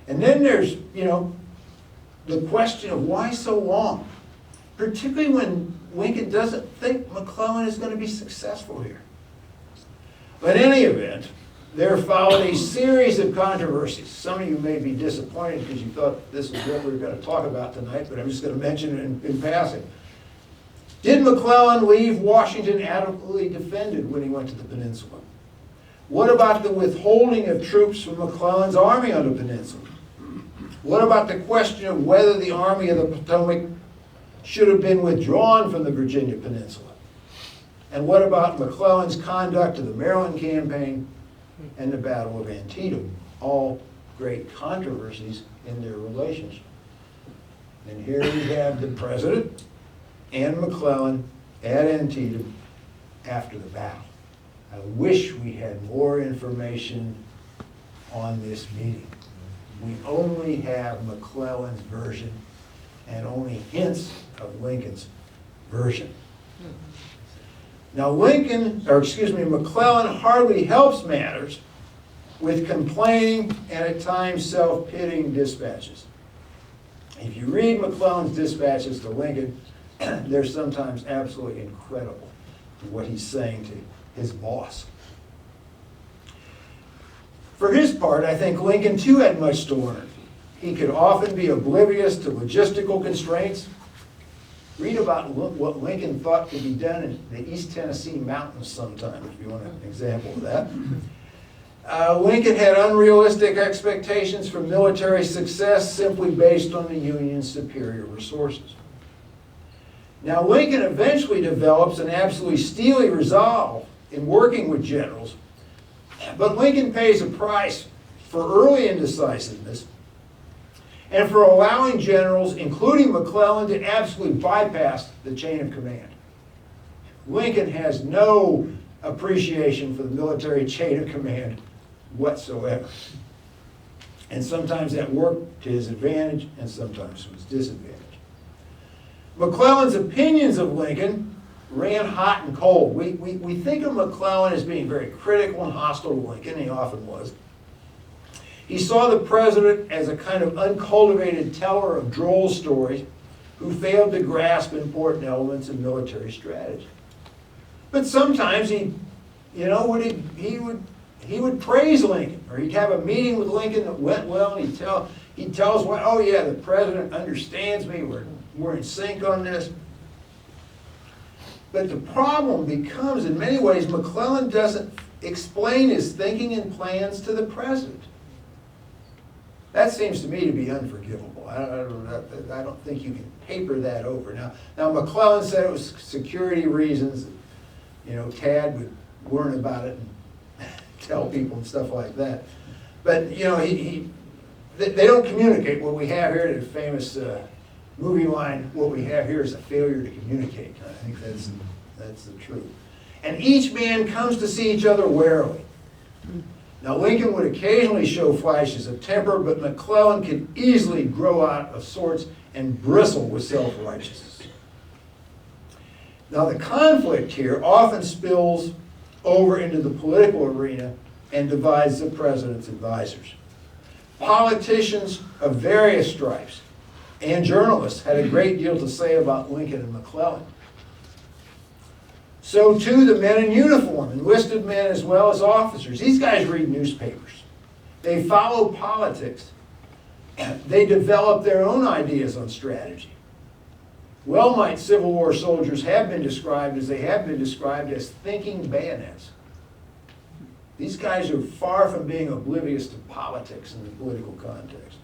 D: And then there's, the question of why so long, particularly when Lincoln doesn't think McClellan is going to be successful here. But in any event, there followed a series of controversies. Some of you may be disappointed because you thought this was what we were going to talk about tonight, but I'm just going to mention it in passing. Did McClellan leave Washington adequately defended when he went to the Peninsula? What about the withholding of troops from McClellan's army on the Peninsula? What about the question of whether the Army of the Potomac should have been withdrawn from the Virginia Peninsula? And what about McClellan's conduct of the Maryland campaign and the Battle of Antietam? All great controversies in their relationship. And here we have the President and McClellan at Antietam after the battle. I wish we had more information on this meeting. We only have McClellan's version and only hints of Lincoln's version. Now McClellan hardly helps matters with complaining and at times self-pitying dispatches. If you read McClellan's dispatches to Lincoln, they're sometimes absolutely incredible what he's saying to his boss. For his part, I think Lincoln too had much to learn. He could often be oblivious to logistical constraints. Read about what Lincoln thought could be done in the East Tennessee mountains sometime, if you want an example of that. Lincoln had unrealistic expectations for military success simply based on the Union's superior resources. Now, Lincoln eventually develops an absolutely steely resolve in working with generals, but Lincoln pays a price for early indecisiveness and for allowing generals, including McClellan, to absolutely bypass the chain of command. Lincoln has no appreciation for the military chain of command whatsoever. And sometimes that worked to his advantage and sometimes to his disadvantage. McClellan's opinions of Lincoln ran hot and cold. We think of McClellan as being very critical and hostile to Lincoln, and he often was. He saw the president as a kind of uncultivated teller of droll stories who failed to grasp important elements of military strategy. But sometimes he would praise Lincoln, or he'd have a meeting with Lincoln that went well, and he'd tell us, well, oh yeah, the president understands me, we're in sync on this. But the problem becomes, in many ways, McClellan doesn't explain his thinking and plans to the president. That seems to me to be unforgivable. I don't think you can paper that over. Now McClellan said it was security reasons. Tad learn about it and tell people and stuff like that. But, you know, they don't communicate. What we have here, the famous movie line, what we have here is a failure to communicate. I think that's the truth. And each man comes to see each other warily. Now, Lincoln would occasionally show flashes of temper, but McClellan could easily grow out of sorts and bristle with self-righteousness. Now, the conflict here often spills over into the political arena and divides the president's advisors. Politicians of various stripes and journalists had a great deal to say about Lincoln and McClellan. So too the men in uniform, enlisted men as well as officers. These guys read newspapers. They follow politics. They develop their own ideas on strategy. Well might Civil War soldiers have been described as thinking bayonets. These guys are far from being oblivious to politics in the political context.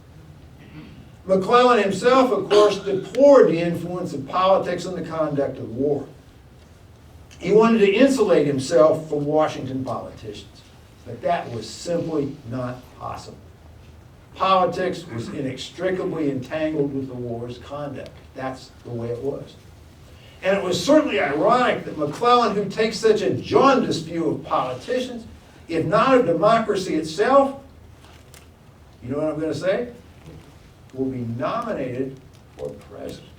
D: McClellan himself, of course, deplored the influence of politics in the conduct of the war. He wanted to insulate himself from Washington politicians, but that was simply not possible. Politics was inextricably entangled with the war's conduct. That's the way it was. And it was certainly ironic that McClellan, who takes such a jaundiced view of politicians, if not of democracy itself, you know what I'm going to say? Will be nominated for president.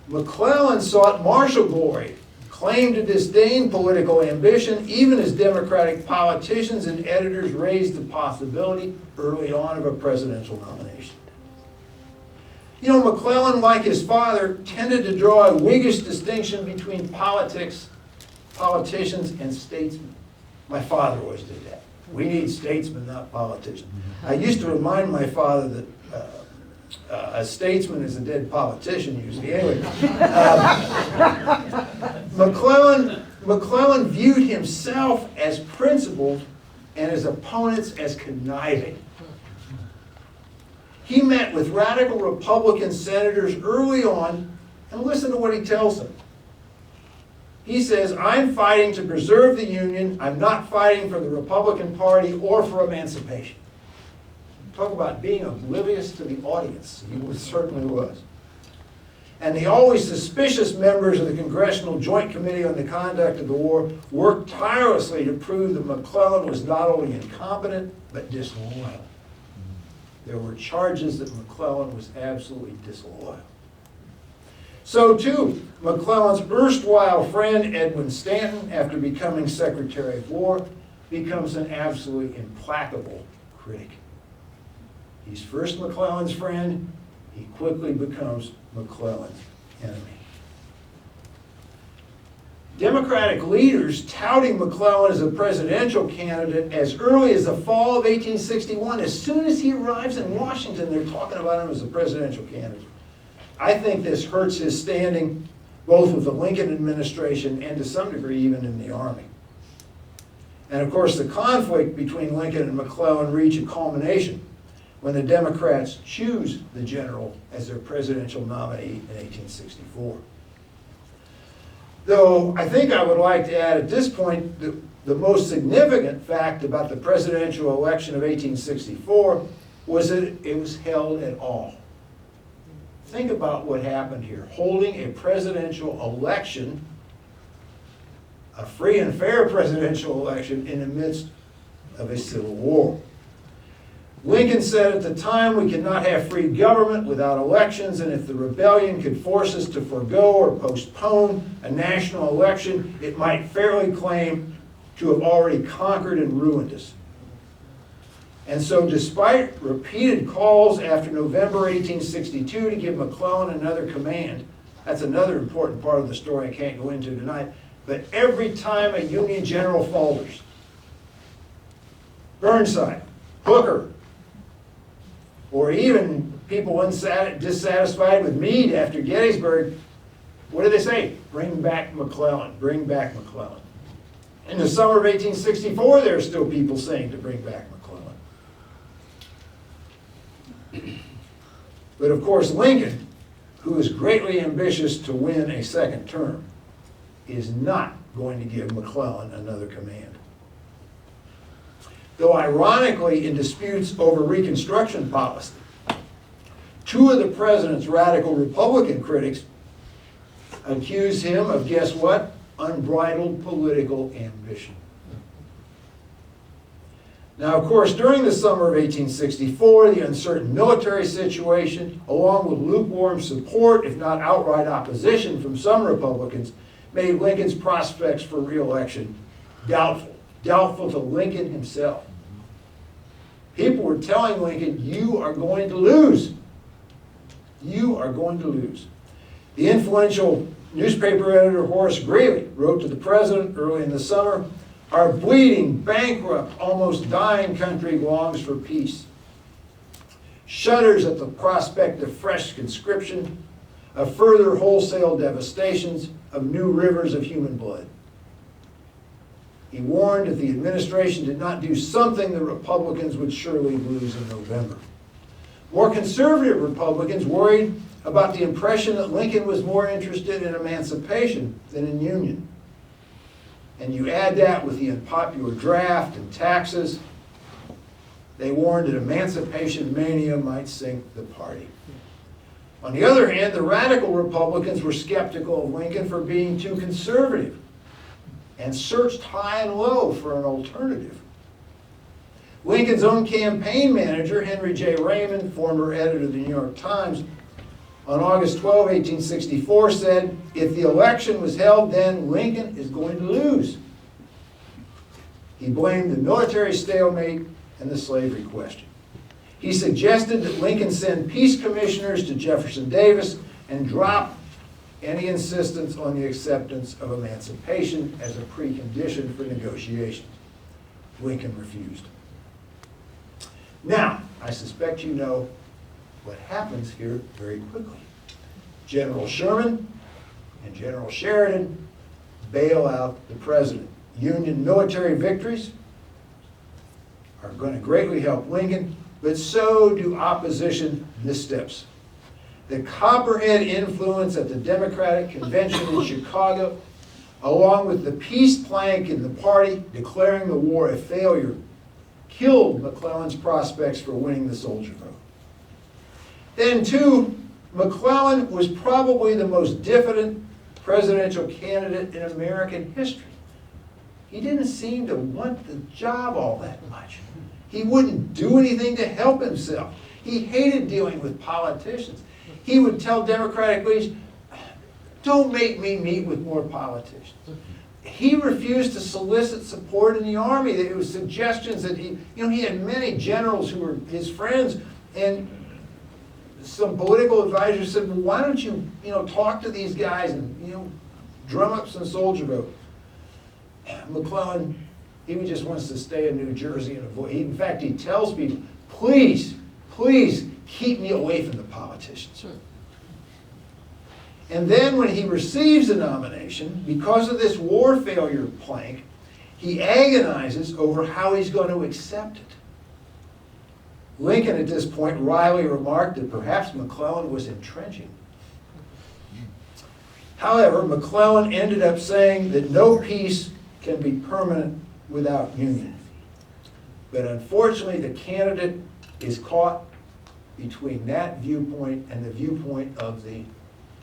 D: McClellan sought martial glory, claimed to disdain political ambition, even as Democratic politicians and editors raised the possibility early on of a presidential nomination. You know, McClellan, like his father, tended to draw a Whiggish distinction between politics, politicians, and statesmen. My father always did that. We need statesmen, not politicians. I used to remind my father that a statesman is a dead politician usually. Anyway, McClellan viewed himself as principled and his opponents as conniving. He met with radical Republican senators early on, and listen to what he tells them. He says, "I'm fighting to preserve the Union. I'm not fighting for the Republican Party or for emancipation." Talk about being oblivious to the audience. He certainly was. And the always suspicious members of the Congressional Joint Committee on the Conduct of the War worked tirelessly to prove that McClellan was not only incompetent, but disloyal. There were charges that McClellan was absolutely disloyal. So too, McClellan's erstwhile friend Edwin Stanton, after becoming Secretary of War, becomes an absolutely implacable critic. He's first McClellan's friend, he quickly becomes McClellan's enemy. Democratic leaders touting McClellan as a presidential candidate as early as the fall of 1861. As soon as he arrives in Washington, they're talking about him as a presidential candidate. I think this hurts his standing both with the Lincoln administration and to some degree even in the Army. And of course the conflict between Lincoln and McClellan reached a culmination when the Democrats choose the general as their presidential nominee in 1864. Though I think I would like to add at this point the most significant fact about the presidential election of 1864 was that it was held at all. Think about what happened here. Holding a presidential election, a free and fair presidential election in the midst of a civil war. Lincoln said at the time, "We cannot have free government without elections, and if the rebellion could force us to forego or postpone a national election, it might fairly claim to have already conquered and ruined us." And so despite repeated calls after November 1862 to give McClellan another command, that's another important part of the story I can't go into tonight, but every time a Union general falters, Burnside, Hooker, or even people dissatisfied with Meade after Gettysburg, what do they say? Bring back McClellan, bring back McClellan. In the summer of 1864, there are still people saying to bring back McClellan. But of course, Lincoln, who was greatly ambitious to win a second term, is not going to give McClellan another command. Though ironically, in disputes over Reconstruction policy, two of the president's radical Republican critics accused him of, guess what? Unbridled political ambition. Now, of course, during the summer of 1864, the uncertain military situation, along with lukewarm support, if not outright opposition from some Republicans, made Lincoln's prospects for re-election doubtful to Lincoln himself. People were telling Lincoln, you are going to lose. You are going to lose. The influential newspaper editor Horace Greeley wrote to the president early in the summer, "Our bleeding, bankrupt, almost dying country longs for peace. Shudders at the prospect of fresh conscription, of further wholesale devastations, of new rivers of human blood." He warned if the administration did not do something, the Republicans would surely lose in November. More conservative Republicans worried about the impression that Lincoln was more interested in emancipation than in union. And you add that with the unpopular draft and taxes, they warned that emancipation mania might sink the party. On the other hand, the radical Republicans were skeptical of Lincoln for being too conservative and searched high and low for an alternative. Lincoln's own campaign manager, Henry J. Raymond, former editor of the New York Times, on August 12, 1864 said, if the election was held then, Lincoln is going to lose. He blamed the military stalemate and the slavery question. He suggested that Lincoln send peace commissioners to Jefferson Davis and drop any insistence on the acceptance of emancipation as a precondition for negotiations. Lincoln refused. Now, I suspect you know what happens here very quickly. General Sherman and General Sheridan bail out the president. Union military victories are going to greatly help Lincoln, but so do opposition missteps. The Copperhead influence at the Democratic Convention in Chicago, along with the peace plank in the party declaring the war a failure, killed McClellan's prospects for winning the soldier vote. Then, too, McClellan was probably the most diffident presidential candidate in American history. He didn't seem to want the job all that much. He wouldn't do anything to help himself. He hated dealing with politicians. He would tell Democratic leaders, don't make me meet with more politicians. He refused to solicit support in the Army. There was suggestions that he had many generals who were his friends, and some political advisors said, well, why don't you, talk to these guys and, drum up some soldier vote. McClellan, he just wants to stay in New Jersey and avoid, in fact, he tells people, please keep me away from the politicians. And then when he receives the nomination, because of this war failure plank, he agonizes over how he's going to accept it. Lincoln, at this point, wryly remarked that perhaps McClellan was entrenching. However, McClellan ended up saying that no peace can be permanent without union. But unfortunately, the candidate is caught between that viewpoint and the viewpoint of the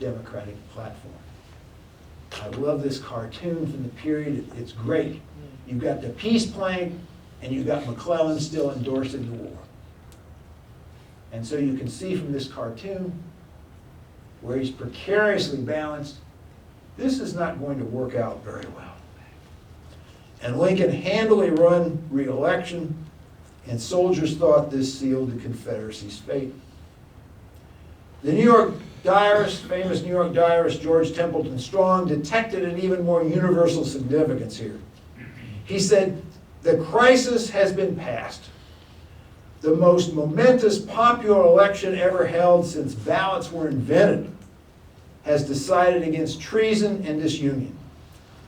D: Democratic platform. I love this cartoon from the period. It's great. You've got the peace plank, and you've got McClellan still endorsing the war. And so you can see from this cartoon, where he's precariously balanced, this is not going to work out very well. And Lincoln handily won re-election, and soldiers thought this sealed the Confederacy's fate. The New York diarist, famous New York diarist George Templeton Strong, detected an even more universal significance here. He said, the crisis has been passed. The most momentous popular election ever held since ballots were invented has decided against treason and disunion.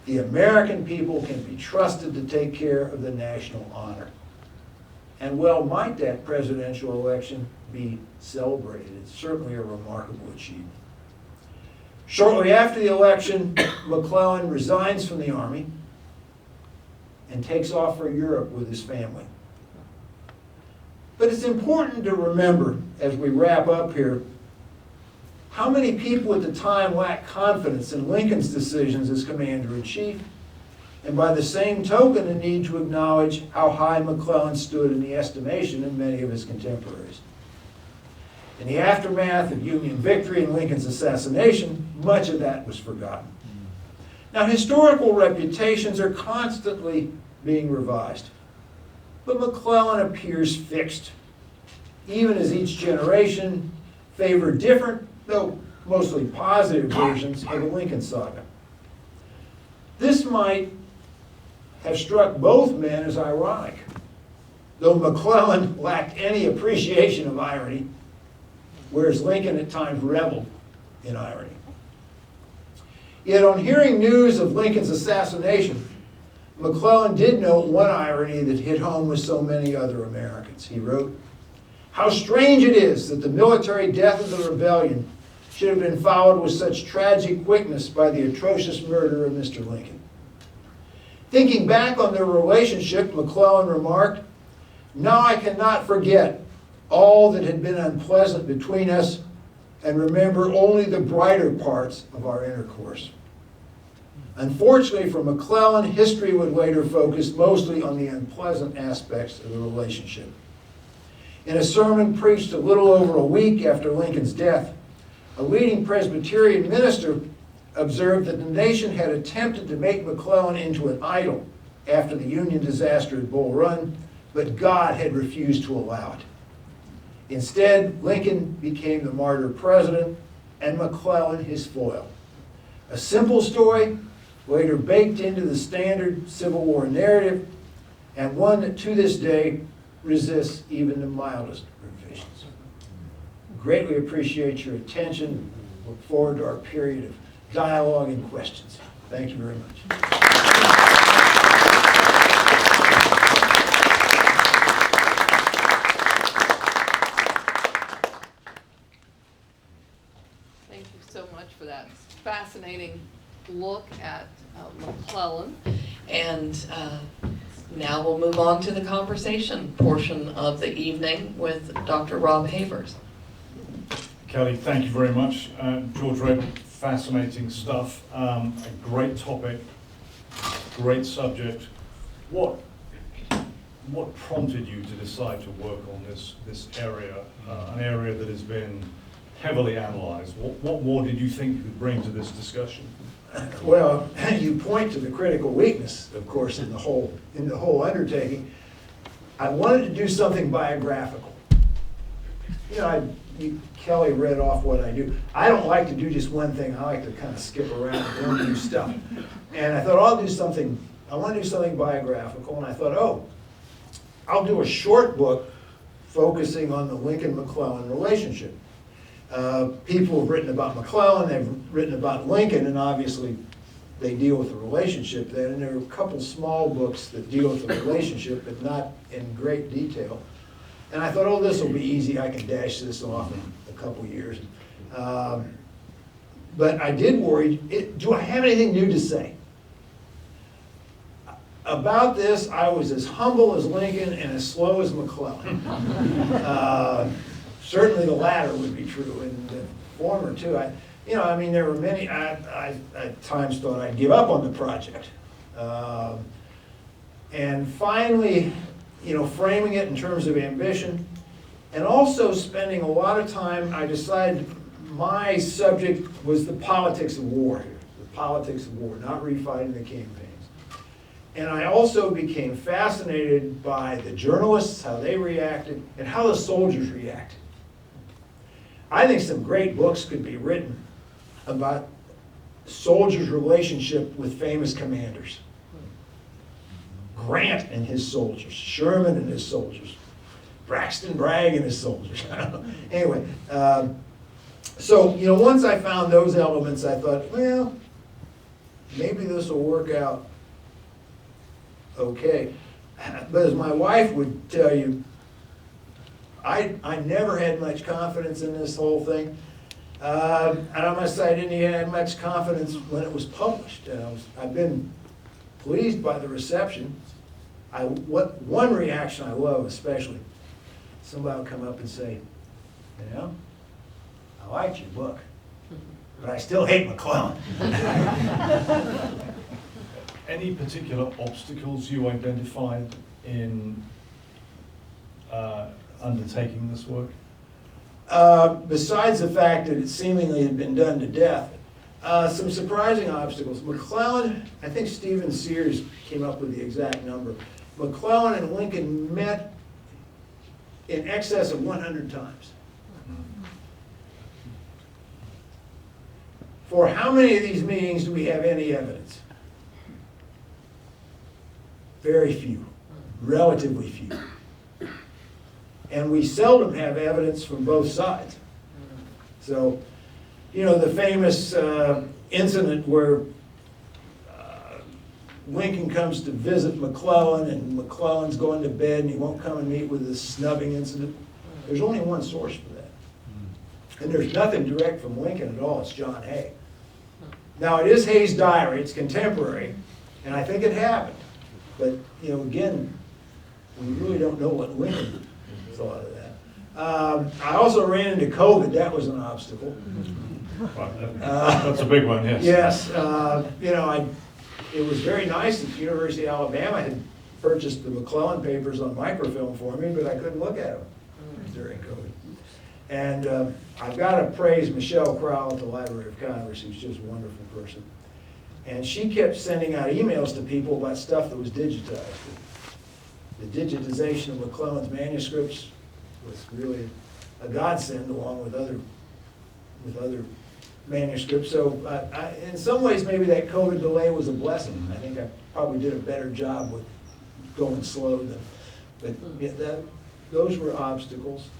D: The American people can be trusted to take care of the national honor. And well might that presidential election be celebrated. It's certainly a remarkable achievement. Shortly after the election, McClellan resigns from the Army and takes off for Europe with his family. But it's important to remember, as we wrap up here, how many people at the time lacked confidence in Lincoln's decisions as commander-in-chief, and by the same token, the need to acknowledge how high McClellan stood in the estimation of many of his contemporaries. In the aftermath of Union victory and Lincoln's assassination, much of that was forgotten. Now, historical reputations are constantly being revised, but McClellan appears fixed, even as each generation favored different, though mostly positive versions of the Lincoln saga. This might have struck both men as ironic, though McClellan lacked any appreciation of irony, whereas Lincoln at times reveled in irony. Yet on hearing news of Lincoln's assassination, McClellan did note one irony that hit home with so many other Americans. He wrote, "How strange it is that the military death of the rebellion should have been followed with such tragic quickness by the atrocious murder of Mr. Lincoln." Thinking back on their relationship, McClellan remarked, "Now I cannot forget all that had been unpleasant between us and remember only the brighter parts of our intercourse." Unfortunately for McClellan, history would later focus mostly on the unpleasant aspects of the relationship. In a sermon preached a little over a week after Lincoln's death, a leading Presbyterian minister observed that the nation had attempted to make McClellan into an idol after the Union disaster at Bull Run, but God had refused to allow it. Instead, Lincoln became the martyr president and McClellan his foil. A simple story, later baked into the standard Civil War narrative, and one that to this day resists even the mildest revisions. Greatly appreciate your attention. Look forward to our period of dialogue and questions. Thank you very much.
B: Thank you so much for that fascinating look at McClellan. And now we'll move on to the conversation portion of the evening with Dr. Rob Havers.
E: Kelly, thank you very much. George Rable, fascinating stuff. A great topic, great subject. What prompted you to decide to work on this area, an area that has been heavily analyzed? What more did you think you could bring to this discussion?
D: Well, you point to the critical weakness, of course, in the whole undertaking. I wanted to do something biographical. You know, Kelly read off what I do. I don't like to do just one thing. I like to kind of skip around and do stuff. And I thought, I want to do something biographical. And I thought, I'll do a short book focusing on the Lincoln-McClellan relationship. People have written about McClellan, they've written about Lincoln, and obviously they deal with the relationship then. And there are a couple small books that deal with the relationship, but not in great detail. And I thought, this will be easy. I can dash this off in a couple years. But I did worry, do I have anything new to say? About this, I was as humble as Lincoln and as slow as McClellan. Certainly the latter would be true, and the former too. There were many, I at times thought I'd give up on the project. And finally, framing it in terms of ambition, and also spending a lot of time, I decided my subject was the politics of war here, the politics of war, not refighting the campaigns. And I also became fascinated by the journalists, how they reacted, and how the soldiers reacted. I think some great books could be written about soldiers' relationship with famous commanders. Grant and his soldiers, Sherman and his soldiers, Braxton Bragg and his soldiers. Anyway, once I found those elements, I thought, maybe this will work out okay. But as my wife would tell you, I never had much confidence in this whole thing. And I must say, I didn't even have much confidence when it was published. I've been pleased by the reception. One reaction I love especially, somebody will come up and say, you know, I liked your book, but I still hate McClellan.
E: Any particular obstacles you identified in undertaking this work?
D: Besides the fact that it seemingly had been done to death, some surprising obstacles. McClellan, I think Stephen Sears came up with the exact number. McClellan and Lincoln met in excess of 100 times. For how many of these meetings do we have any evidence? Very few, relatively few. And we seldom have evidence from both sides. So, you know, the famous incident where Lincoln comes to visit McClellan and McClellan's going to bed and he won't come and meet with this snubbing incident. There's only one source for that. And there's nothing direct from Lincoln at all, it's John Hay. Now it is Hay's diary, it's contemporary, and I think it happened. But, you know, again, we really don't know what Lincoln thought of that. I also ran into COVID, that was an obstacle.
E: That's a big one, yes.
D: Yes, you know, it was very nice that the University of Alabama had purchased the McClellan papers on microfilm for me, but I couldn't look at them during COVID. And I've got to praise Michelle Crowell at the Library of Congress, who's just a wonderful person. And she kept sending out emails to people about stuff that was digitized. The digitization of McClellan's manuscripts was really a godsend, along with other manuscripts. So in some ways, maybe that COVID delay was a blessing. I think I probably did a better job with going slow than, but yeah, those were obstacles.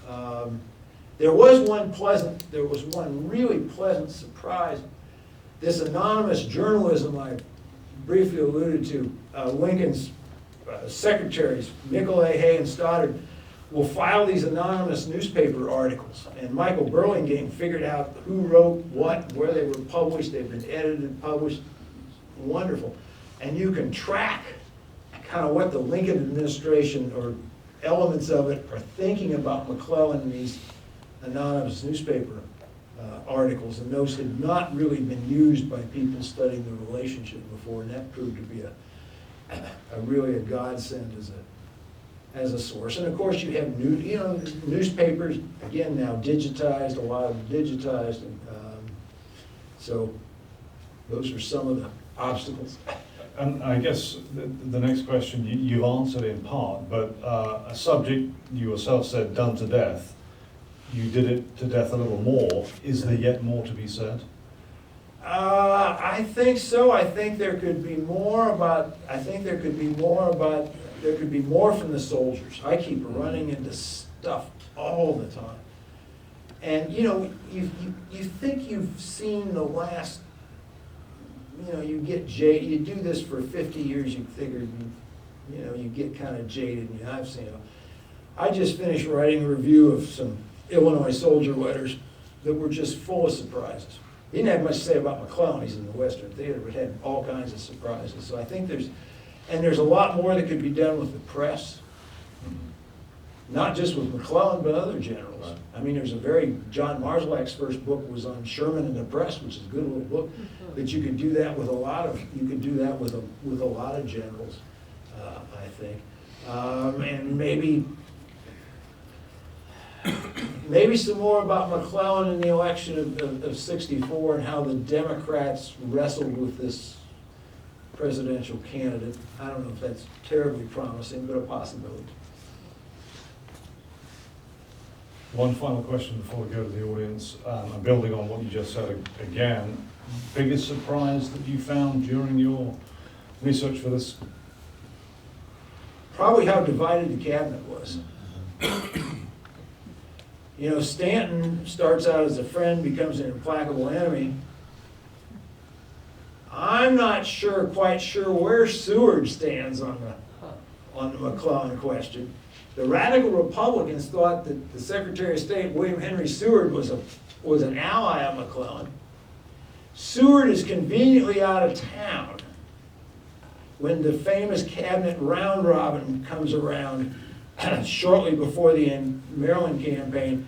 D: There was one really pleasant surprise. This anonymous journalism I briefly alluded to, Lincoln's secretaries, Nicolay, Hay, and Stoddard, will file these anonymous newspaper articles. And Michael Burlingame figured out who wrote what, where they were published. They've been edited, published. Wonderful. And you can track kind of what the Lincoln administration or elements of it are thinking about McClellan in these anonymous newspaper articles. And those had not really been used by people studying the relationship before, and that proved to be really a godsend as a source. And of course, you have newspapers again now digitized, a lot of them digitized, and so those are some of the obstacles.
E: And I guess the next question you've answered in part, but a subject you yourself said done to death. You did it to death a little more. Is there yet more to be said?
D: I think so. I think there could be more about. There could be more from the soldiers. I keep running into stuff all the time, and you know, you think you've seen the last. You know, you get jaded. You do this for 50 years. You figure, you get kind of jaded. And I've seen them. I just finished writing a review of some Illinois soldier letters that were just full of surprises. He didn't have much to say about McClellan. He's in the Western Theater, but had all kinds of surprises. So I think there's a lot more that could be done with the press. Not just with McClellan, but other generals. Right. I mean, John Marszalek's first book was on Sherman and the press, which is a good little book. But you could do that with a lot of generals, I think, and maybe some more about McClellan in the election of '64 and how the Democrats wrestled with this presidential candidate. I don't know if that's terribly promising, but a possibility.
E: One final question before we go to the audience, and building on what you just said again, biggest surprise that you found during your research for this?
D: Probably how divided the cabinet was. You know, Stanton starts out as a friend, becomes an implacable enemy. I'm not quite sure where Seward stands on the McClellan question. The radical Republicans thought that the Secretary of State, William Henry Seward, was an ally of McClellan. Seward is conveniently out of town when the famous cabinet round robin comes around shortly before the Maryland campaign,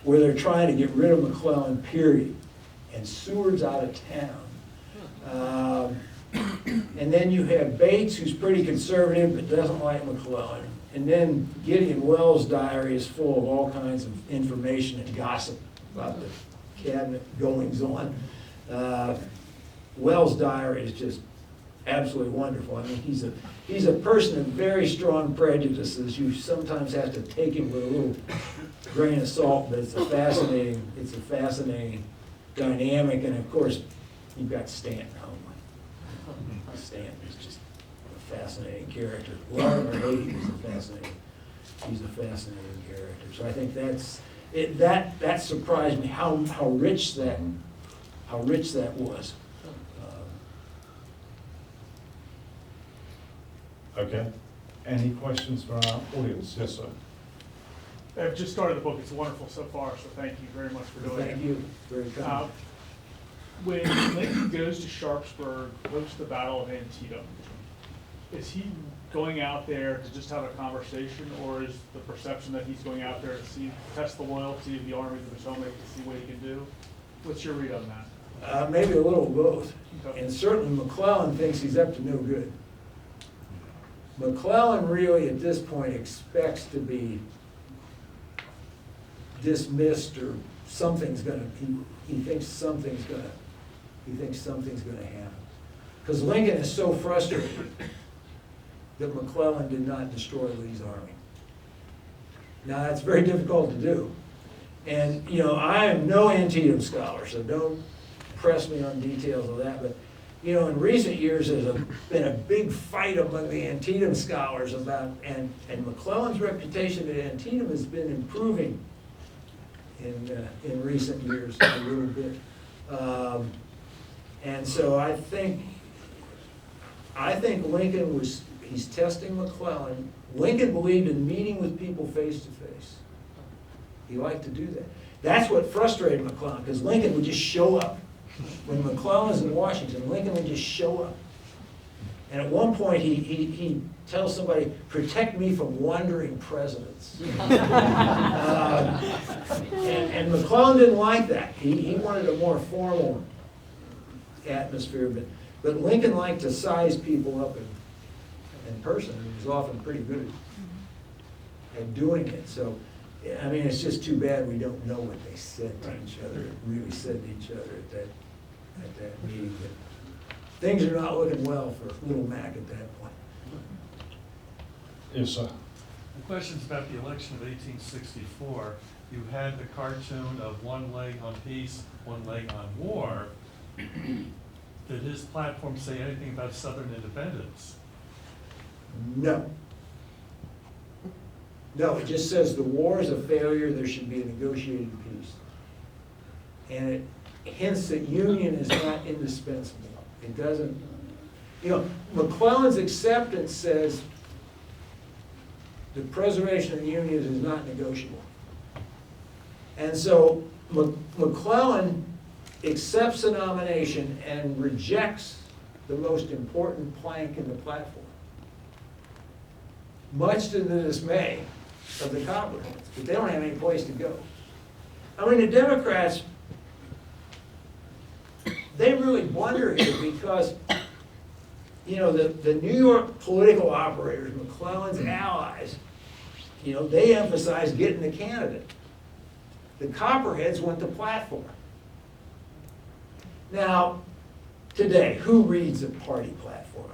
D: where they're trying to get rid of McClellan, period. And Seward's out of town. And then you have Bates, who's pretty conservative but doesn't like McClellan. And then Gideon Welles' diary is full of all kinds of information and gossip about the cabinet goings-on. Welles' diary is just absolutely wonderful. I mean, he's a person of very strong prejudices. You sometimes have to take him with a little grain of salt, but it's a fascinating dynamic. And of course, you've got Stanton home. Stanton is just a fascinating character. Love or hate, he's a fascinating character. So I think that surprised me how rich that was.
E: Okay. Any questions for our audience? Yes, sir.
F: I've just started the book. It's wonderful so far, so thank you very much for doing it.
D: Thank you. Very kind.
F: When Lincoln goes to Sharpsburg, post the Battle of Antietam, is he going out there to just have a conversation, or is the perception that he's going out there to test the loyalty of the Army of the Potomac to see what he can do? What's your read on that?
D: Maybe a little of both.
F: Okay.
D: And certainly McClellan thinks he's up to no good. McClellan really at this point expects to be dismissed, or something's gonna, he thinks something's gonna happen. Because Lincoln is so frustrated that McClellan did not destroy Lee's army. Now that's very difficult to do. And I am no Antietam scholar, so don't press me on details of that, but in recent years, there's been a big fight among the Antietam scholars about, and McClellan's reputation at Antietam has been improving in recent years a little bit. And so I think Lincoln he's testing McClellan. Lincoln believed in meeting with people face to face. He liked to do that. That's what frustrated McClellan, because Lincoln would just show up. When McClellan was in Washington, Lincoln would just show up. And at one point, he tells somebody, "Protect me from wandering presidents." And McClellan didn't like that. He wanted a more formal atmosphere, but Lincoln liked to size people up in person. He was often pretty good at doing it. So, I mean, it's just too bad we don't know what they said to each other, really said to each other at that meeting. But things are not looking well for Little Mac at that point.
E: Yes, sir.
C: The question's about the election of 1864. You had the cartoon of one leg on peace, one leg on war. Did his platform say anything about Southern independence?
D: No. No, it just says the war is a failure, there should be a negotiated peace. And it hints that union is not indispensable. It doesn't, McClellan's acceptance says the preservation of the union is not negotiable. And so McClellan accepts the nomination and rejects the most important plank in the platform, much to the dismay of the Copperheads, but they don't have any place to go. I mean, the Democrats, they really blunder here because, the New York political operators, McClellan's allies, they emphasize getting the candidate. The Copperheads want the platform. Now, today, who reads a party platform?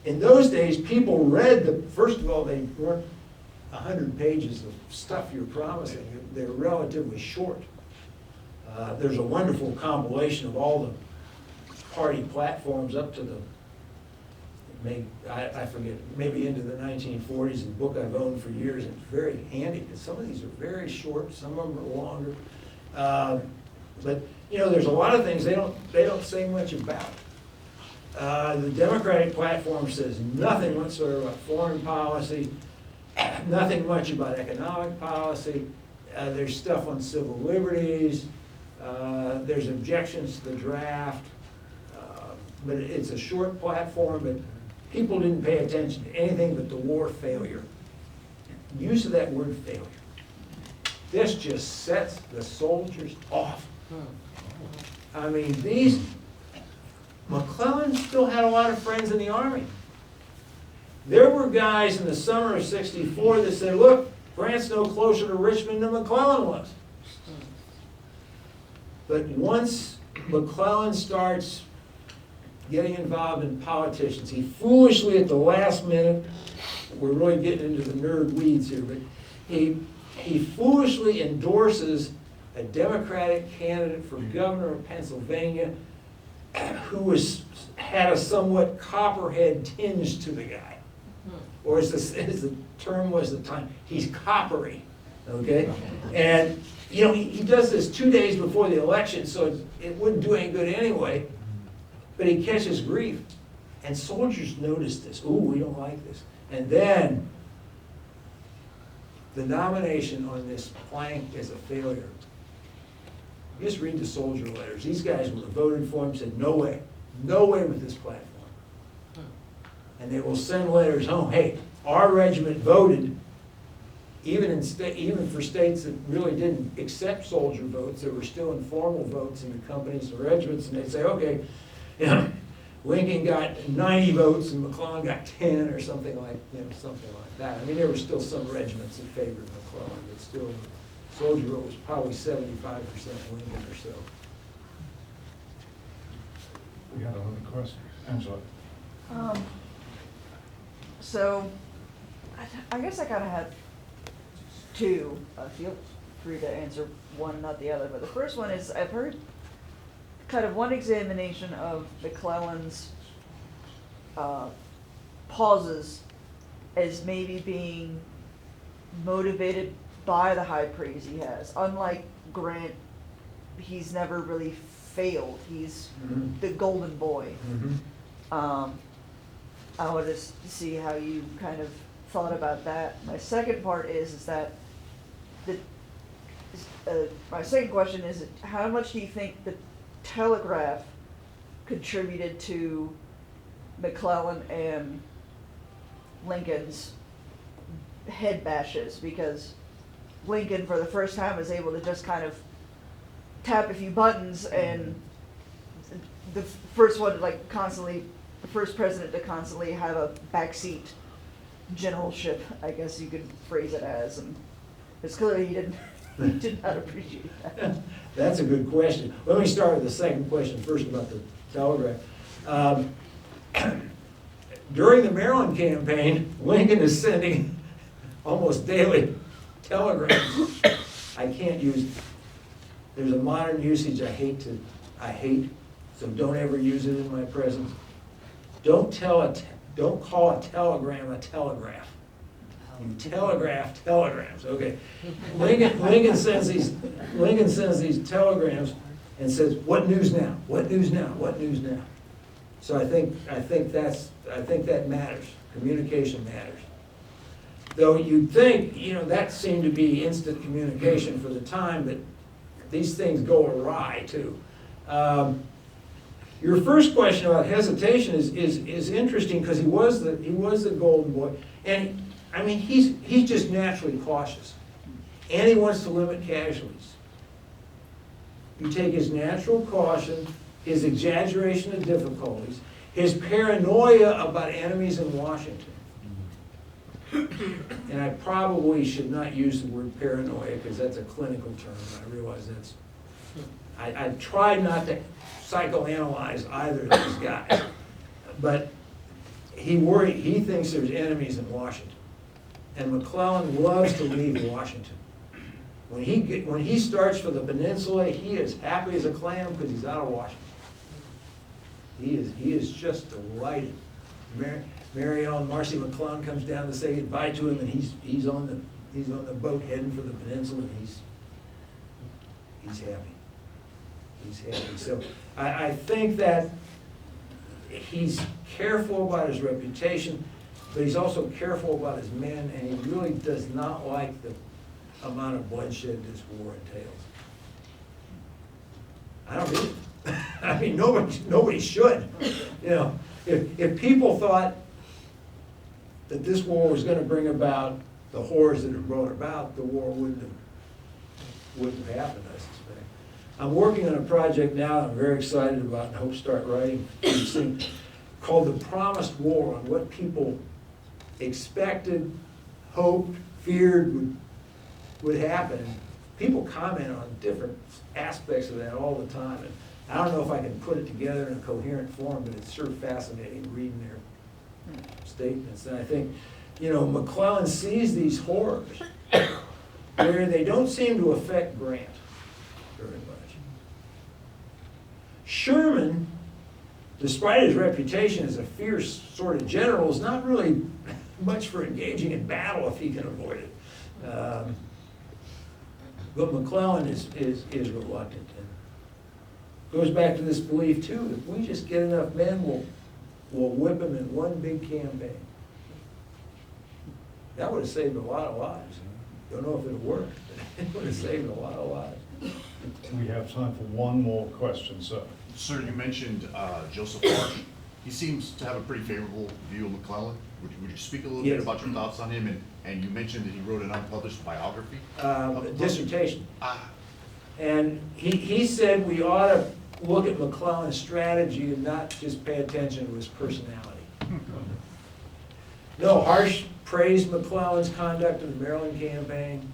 D: In those days, people read first of all, they weren't 100 pages of stuff you're promising. They're relatively short. There's a wonderful compilation of all the party platforms up to I forget, maybe into the 1940s, a book I've owned for years. It's very handy because some of these are very short, some of them are longer. But there's a lot of things they don't say much about. The Democratic platform says nothing whatsoever about foreign policy. Nothing much about economic policy. There's stuff on civil liberties. There's objections to the draft. But it's a short platform, but people didn't pay attention to anything but the war failure. Use of that word failure. This just sets the soldiers off. I mean, McClellan still had a lot of friends in the Army. There were guys in the summer of '64 that said, look, Grant's no closer to Richmond than McClellan was. But once McClellan starts getting involved in politicians, he foolishly at the last minute, we're really getting into the nerd weeds here, but he foolishly endorses a Democratic candidate for governor of Pennsylvania who had a somewhat copperhead tinge to the guy. Or as the term was at the time, he's coppery, okay? And, you know, he does this 2 days before the election, so it wouldn't do any good anyway, but he catches grief. And soldiers notice this. Ooh, we don't like this. And then the nomination on this plank is a failure. Just read the soldier letters. These guys would have voted for him, said, no way with this platform. And they will send letters home, hey, our regiment voted, even for states that really didn't accept soldier votes, there were still informal votes in the companies and regiments, and they'd say, okay, you know, Lincoln got 90 votes and McClellan got 10 or something like that. I mean, there were still some regiments that favored McClellan, but still, soldier vote was probably 75% Lincoln or so.
E: We had another question. Angela.
G: So, I guess I kind of had two. Feel free to answer one, not the other. But the first one is, I've heard kind of one examination of McClellan's pauses as maybe being motivated by the high praise he has. Unlike Grant, he's never really failed. He's the golden boy. I want to see how you kind of thought about that. My second part is that my second question is, how much do you think the telegraph contributed to McClellan and Lincoln's head bashes? Because Lincoln, for the first time, was able to just kind of tap a few buttons, and the first one, like, constantly, the first president to constantly have a backseat generalship, I guess you could phrase it as, and it's clear he did not appreciate that.
D: That's a good question. Let me start with the second question first about the telegraph. During the Maryland campaign, Lincoln is sending almost daily telegrams. I can't use, there's a modern usage I hate, so don't ever use it in my presence. Don't call a telegram a telegraph. You telegraph telegrams, okay. Lincoln sends these telegrams and says, what news now? What news now? What news now? So I think that matters. Communication matters. Though you'd think, you know, that seemed to be instant communication for the time, but these things go awry too. Your first question about hesitation is interesting, because he was the golden boy, and I mean he's just naturally cautious, and he wants to limit casualties. You take his natural caution, his exaggeration of difficulties, his paranoia about enemies in Washington. And I probably should not use the word paranoia, because that's a clinical term. I realize that's. I tried not to psychoanalyze either of these guys, but he thinks there's enemies in Washington, and McClellan loves to leave Washington. When he starts for the peninsula, he is happy as a clam because he's out of Washington. He is just delighted. Mary Ellen Marcy McClellan comes down to say goodbye to him, and he's on the boat heading for the peninsula, and he's happy. He's happy. So I think that he's careful about his reputation. but he's also careful about his men, and he really does not like the amount of bloodshed this war entails. I don't either. I mean, nobody should. You know, if people thought that this war was gonna bring about the horrors that it brought about, the war wouldn't have happened, I suspect. I'm working on a project now that I'm very excited about and hope to start writing this thing called The Promised War, on what people expected, hoped, feared would happen. People comment on different aspects of that all the time, and I don't know if I can put it together in a coherent form, but it's sure fascinating reading their statements. And I think, you know, McClellan sees these horrors where they don't seem to affect Grant very much. Sherman, despite his reputation as a fierce sort of general, is not really much for engaging in battle if he can avoid it. But McClellan is reluctant. And goes back to this belief too, if we just get enough men, we'll whip them in one big campaign. That would have saved a lot of lives. Don't know if it'll work, but it would have saved a lot of lives.
E: We have time for one more question, sir.
H: Sir, you mentioned Joseph Marsh. He seems to have a pretty favorable view of McClellan. Would you speak a little bit
D: Yes.
H: about your thoughts on him? And you mentioned that he wrote an unpublished biography.
D: A dissertation.
H: Ah,
D: And he said we ought to look at McClellan's strategy and not just pay attention to his personality. No, Harsh praised McClellan's conduct in the Maryland campaign.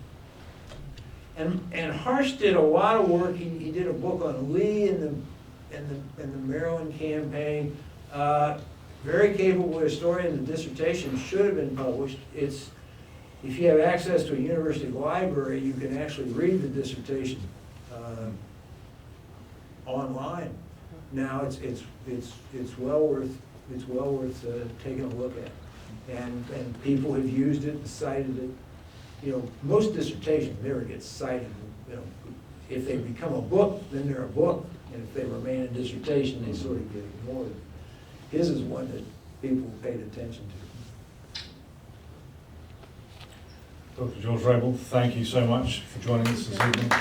D: And Harsh did a lot of work. He did a book on Lee in the Maryland campaign. Very capable historian. The dissertation should have been published. If you have access to a university library, you can actually read the dissertation online. Now it's well worth taking a look at. And people have used it and cited it. You know, most dissertations never get cited. You know, if they become a book, then they're a book, and if they remain a dissertation, they sort of get ignored. His is one that people paid attention to.
E: Dr. George Rable, thank you so much for joining us this evening.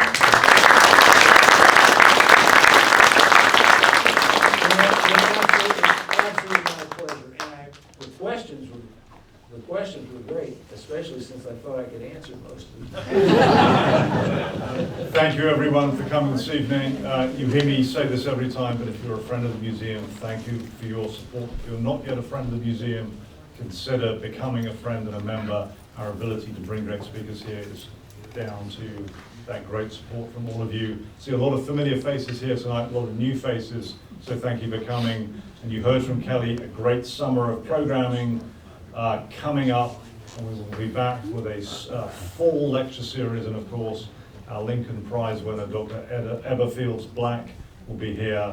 D: Absolutely my pleasure. And the questions were great, especially since I thought I could answer most of them.
E: Thank you everyone for coming this evening. You hear me say this every time, but if you're a friend of the museum, thank you for your support. If you're not yet a friend of the museum, consider becoming a friend and a member. Our ability to bring great speakers here is down to that great support from all of you. See a lot of familiar faces here tonight, a lot of new faces, so thank you for coming. And you heard from Kelly, a great summer of programming coming up, and we will be back with a full lecture series, and of course, our Lincoln Prize winner, Dr. Eberfields Black, will be here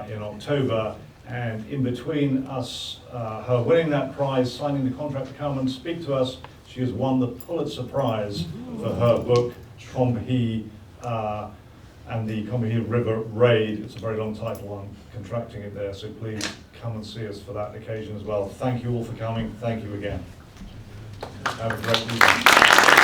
E: in October. And in between us, her winning that prize, signing the contract to come and speak to us, she has won the Pulitzer Prize for her book, Combahee and the Combahee River Raid. It's a very long title, I'm contracting it there, so please come and see us for that occasion as well. Thank you all for coming. Thank you again. Have a great evening.